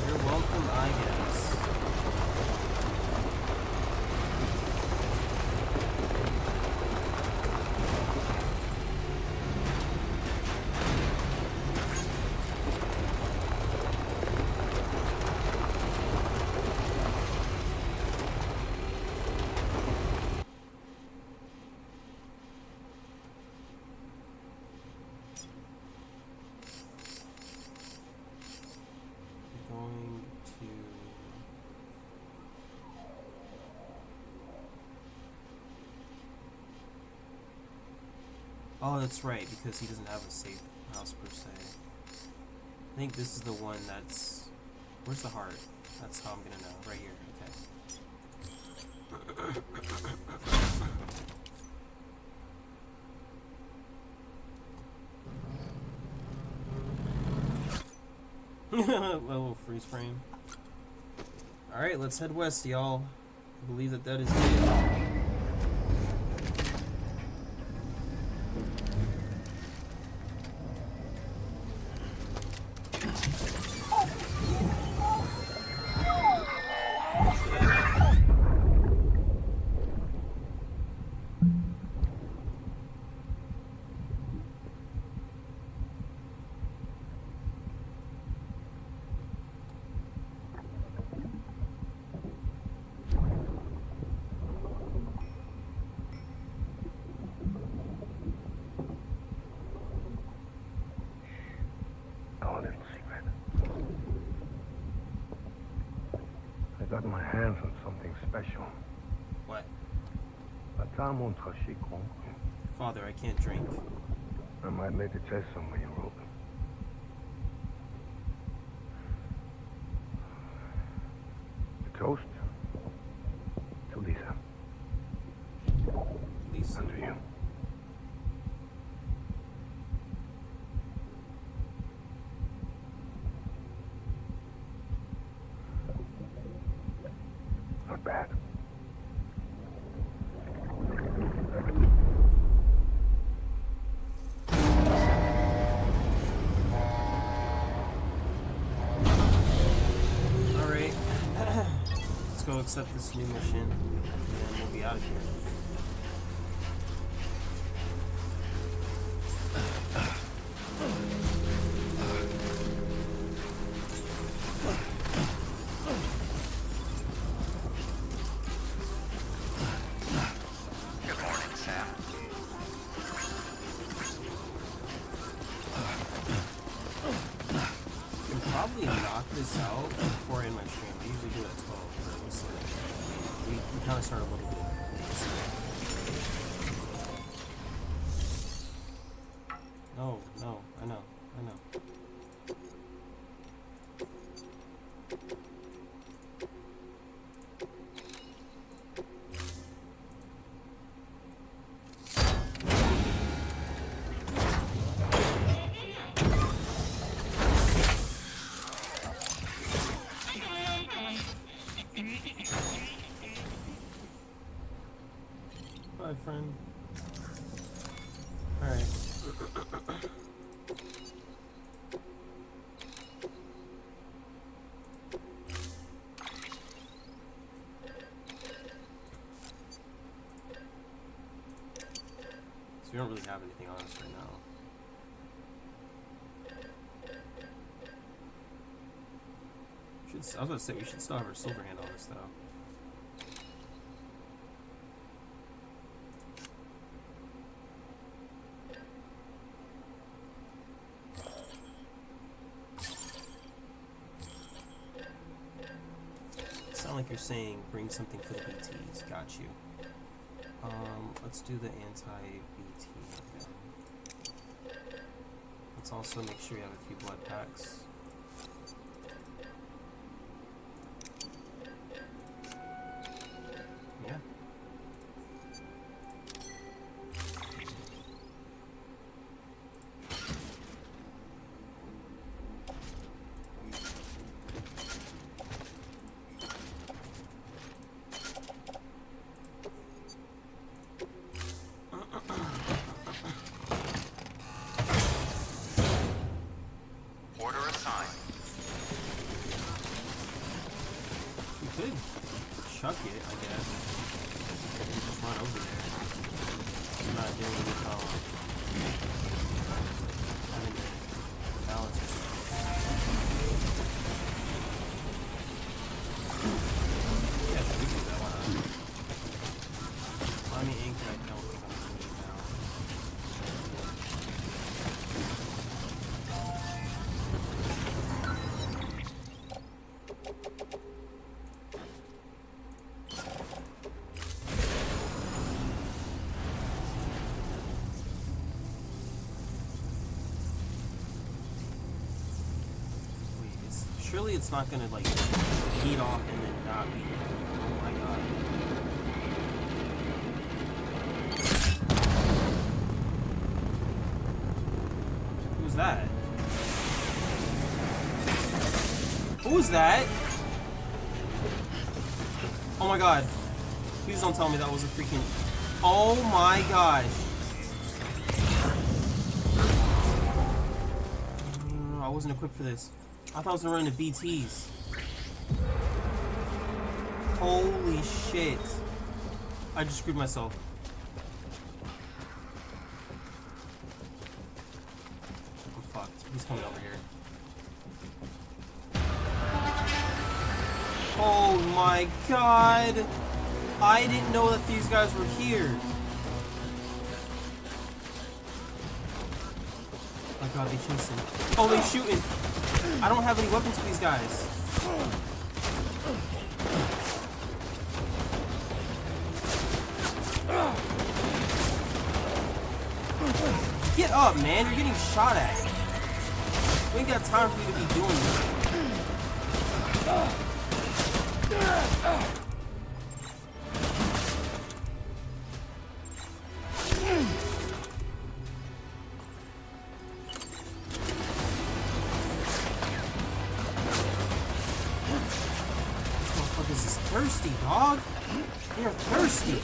Speaker 1: You're welcome, I guess. Going to oh, that's right, because he doesn't have a safe house per se. I think this is the one that's where's the heart? That's how I'm gonna know. Right here, okay. Little freeze frame. Alright, let's head west, y'all. I believe that is it.
Speaker 13: I got my hands on something special.
Speaker 1: What? Father, I can't drink.
Speaker 13: I might make a test somewhere you wrote. A toast? not bad.
Speaker 1: Alright. Let's go accept this new mission, and then we'll be out of here.
Speaker 2: Good morning, Sam.
Speaker 1: I can probably knock this out before I end my stream. I usually do it at 12, but it was like, we kind of start a little bit late. So. No, I know. Bye, friend. Alright. So we don't really have anything on us right now. I was about to say, we should still have our silver hand on us, though. Sound like you're saying bring something for the BTs. Got you. Let's do the anti-BT again. Let's also make sure you have a few blood packs. Yeah.
Speaker 2: Order assigned.
Speaker 1: We could chuck it, I guess. And just run over there. I'm not dealing with having to balance it. Yeah, we can do that. Why not? Army ink, I don't think I'm gonna need now. Surely it's not gonna like heat off and then not be. Oh my god. Who's that? Who was that? Oh my god. Please don't tell me that was a freaking. Oh my gosh. No, I wasn't equipped for this. I thought I was gonna run into BTs. Holy shit. I just screwed myself. I'm fucked. He's coming over here. Oh my god. I didn't know that these guys were here. Oh my god, they chasing. Oh, they shooting. I don't have any weapons for these guys. Get up, man. You're getting shot at. We ain't got time for you to be doing this. thirsty, dog. They're thirsty.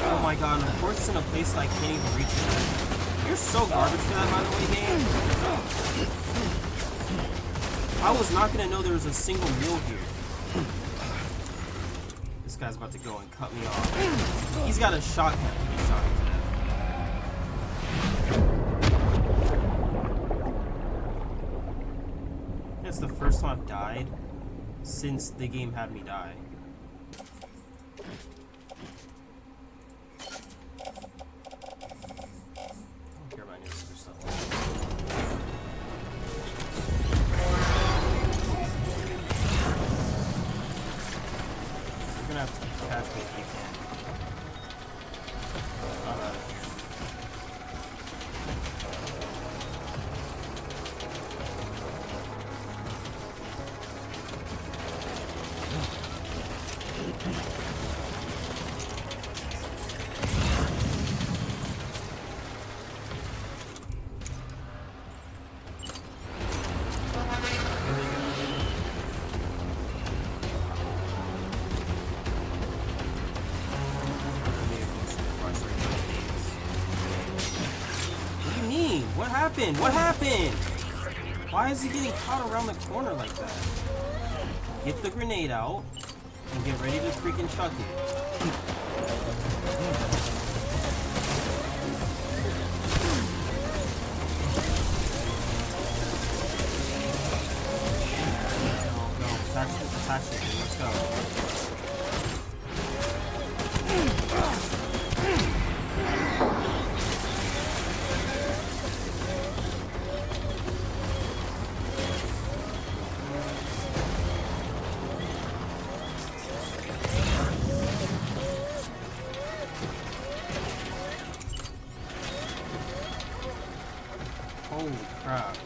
Speaker 1: Oh my god, and of course it's in a place that I can't even reach it. You're so garbage for that, by the way, game. I was not gonna know there was a single meal here. This guy's about to go and cut me off. He's got a shotgun to get shot to death. That's the first time I've died since the game had me die. What happened? Why is he getting caught around the corner like that? Get the grenade out and get ready to freaking chuck it. Go, attach it, let's go. Holy crap.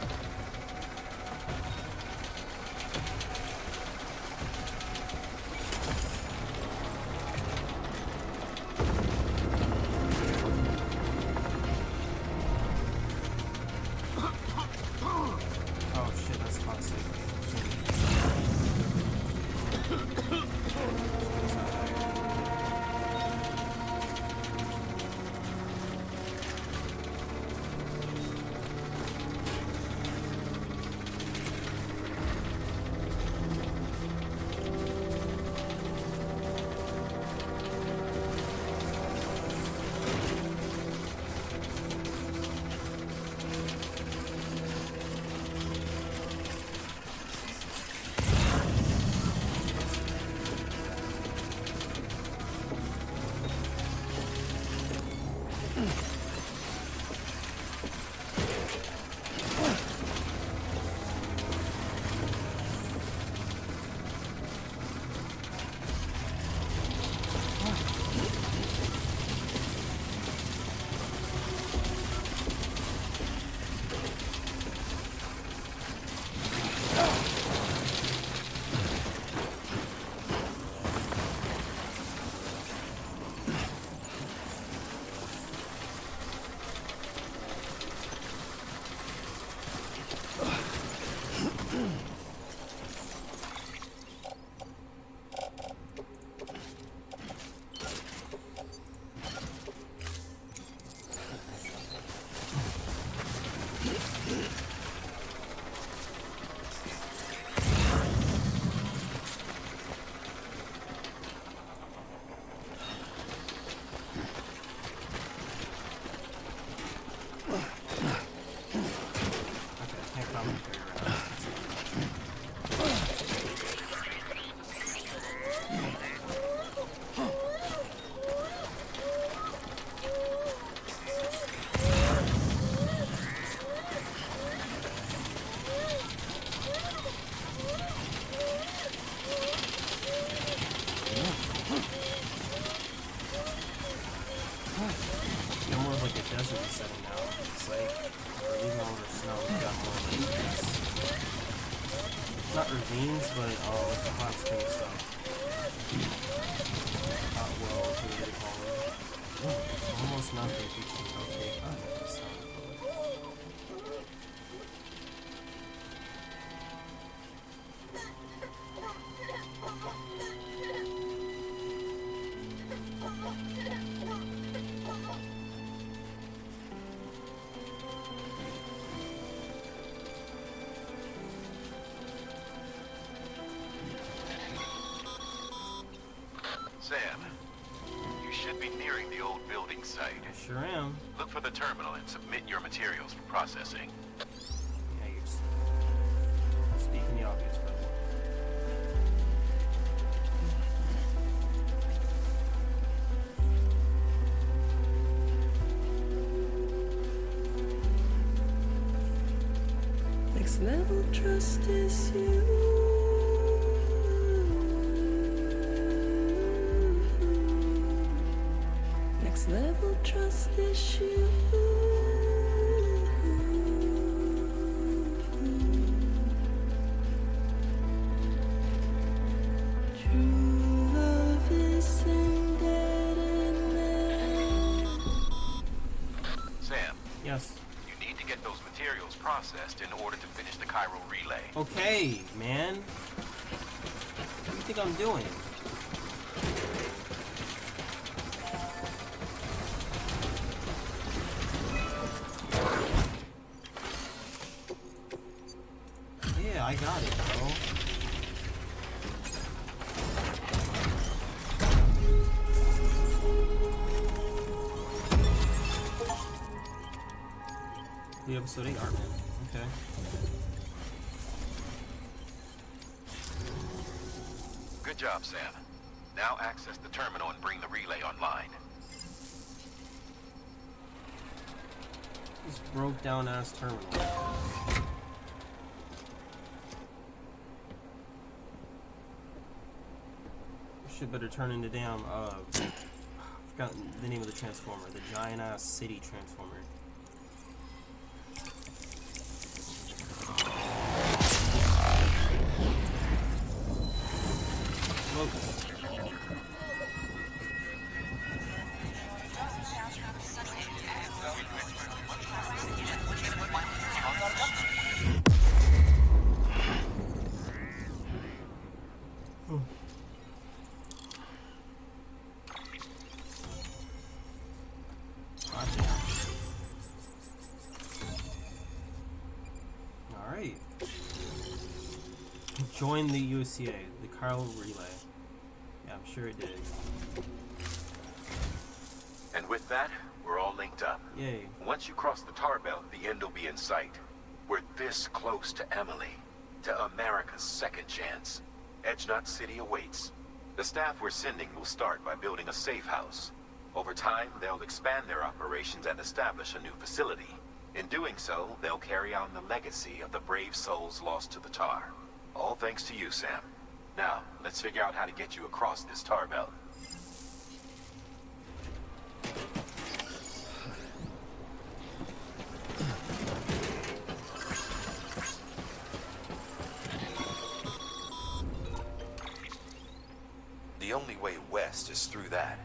Speaker 1: Oh shit, that's toxic. Not ravines, but like the hot spring stuff. Hot wells, what do they call it? almost nothing. Okay, I know the sound.
Speaker 3: Sam, you should be nearing the old building site.
Speaker 1: I sure am.
Speaker 3: Look for the terminal and submit your materials for processing.
Speaker 1: Yeah, you're speaking the obvious, brother.
Speaker 14: Next level trust is you. Next level trust is you. True love is embedded.
Speaker 3: Sam,
Speaker 1: Yes.
Speaker 3: you need to get those materials processed in order to finish the chiral relay.
Speaker 1: Okay, man. What do you think I'm doing? Yeah, I got it, bro. The episode 8 Heartman. Okay.
Speaker 3: Good job, Sam. Now access the terminal and bring the relay online.
Speaker 1: This broke down ass terminal. Shit better turn into damn I forgot the name of the transformer. The giant ass city transformer. Alright. Join the UCA, the chiral relay. Yeah, I'm sure it did.
Speaker 3: And with that, we're all linked up.
Speaker 1: Yay.
Speaker 3: Once you cross the tar belt, the end will be in sight. We're this close to Emily, to America's second chance. Edgenut City awaits. The staff we're sending will start by building a safe house. Over time, they'll expand their operations and establish a new facility. In doing so, they'll carry on the legacy of the brave souls lost to the tar. All thanks to you, Sam. Now, let's figure out how to get you across this tar belt.
Speaker 15: The only way west is through that.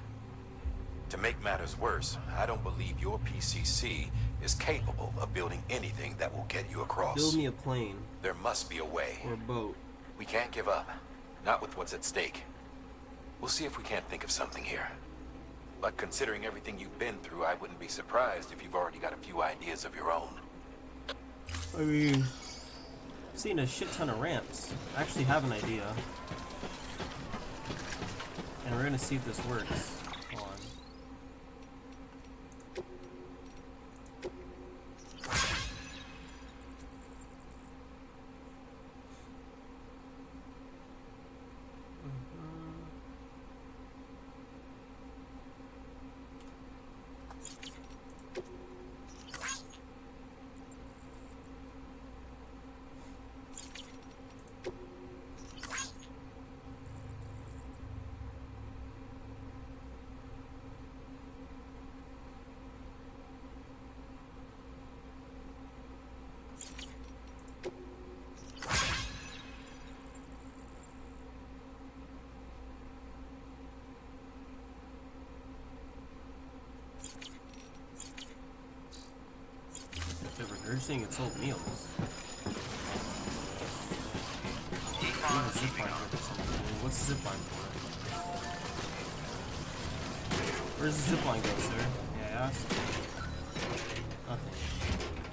Speaker 15: To make matters worse, I don't believe your PCC is capable of building anything that will get you across.
Speaker 1: Build me a plane.
Speaker 15: There must be a way.
Speaker 1: Or a boat.
Speaker 15: We can't give up. Not with what's at stake. We'll see if we can't think of something here. But considering everything you've been through, I wouldn't be surprised if you've already got a few ideas of your own.
Speaker 1: I mean, I've seen a shit ton of ramps. I actually have an idea. And we're gonna see if this works. Hold on. saying it sold meals. We have a zip line here for something. What's the zip line for? Where's the zip line go, sir? Yeah, I asked. Nothing.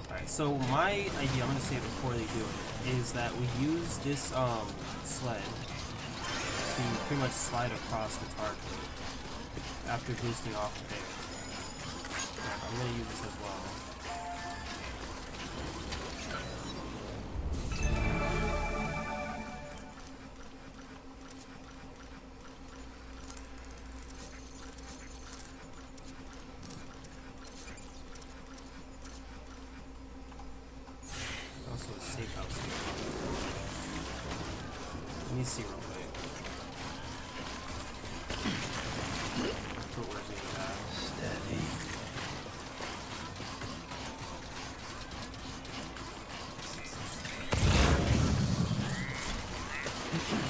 Speaker 1: Alright, so my idea, I'm gonna say it before they do it, is that we use this sled to pretty much slide across the tar pit after boosting off the bear. Right, I'm gonna use this as well. Also a safe house here. Let me see real quick. Footwear's getting bad.
Speaker 9: Steady.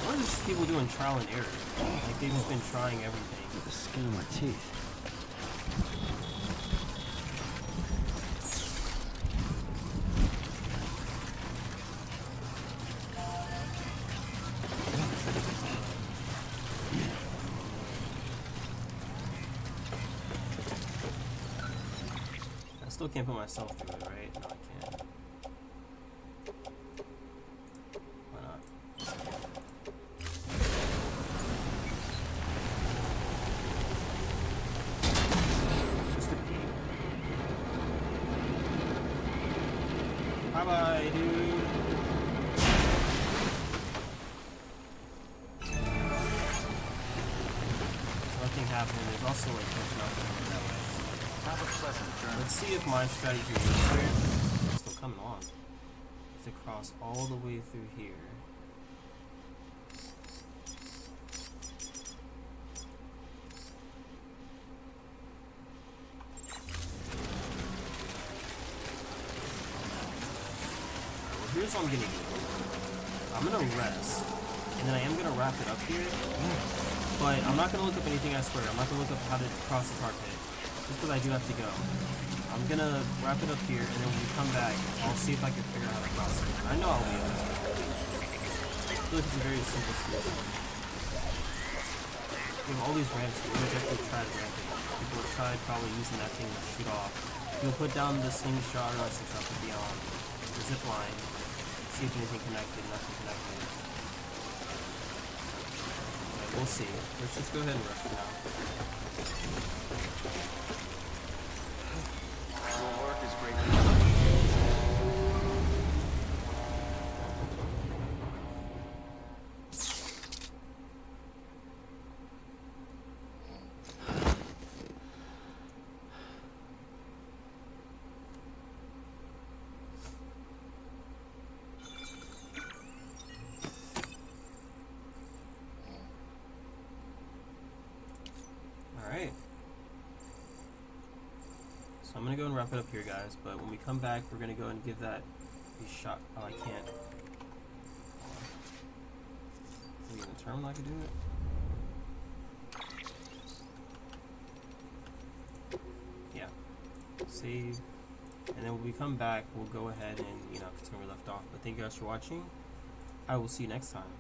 Speaker 1: What are these people doing trial and error? Like they've just been trying everything.
Speaker 9: The skin of my teeth.
Speaker 1: I still can't put myself through it, right? No, I can't. Why not? Just a pee. Bye bye, dude. Nothing happened. There's also like nothing that way.
Speaker 2: Have a pleasant journey.
Speaker 1: Let's see if my strategy works here. It's still coming on. It's to cross all the way through here. Well, here's what I'm gonna do. I'm gonna rest, and then I am gonna wrap it up here. But I'm not gonna look up anything, I swear. I'm not gonna look up how to cross the tar pit. Just because I do have to go. I'm gonna wrap it up here, and then when we come back, I'll see if I can figure out how to cross it. I know I'll be able to. I feel like it's a very simple solution. We have all these ramps here. We've definitely tried ramping. People have tried probably using that thing to shoot off. You'll put down the slingshot, or not slingshot, but the zip line. See if anything connected, nothing connected. But we'll see. Let's just go ahead and rush it now.
Speaker 2: Your work is great.
Speaker 1: Alright. So I'm gonna go and wrap it up here, guys, but when we come back, we're gonna go and give that a shot. Oh, I can't. Maybe in the terminal I could do it? Yeah. Save. And then when we come back, we'll go ahead and, continue where we left off. But thank you guys for watching. I will see you next time.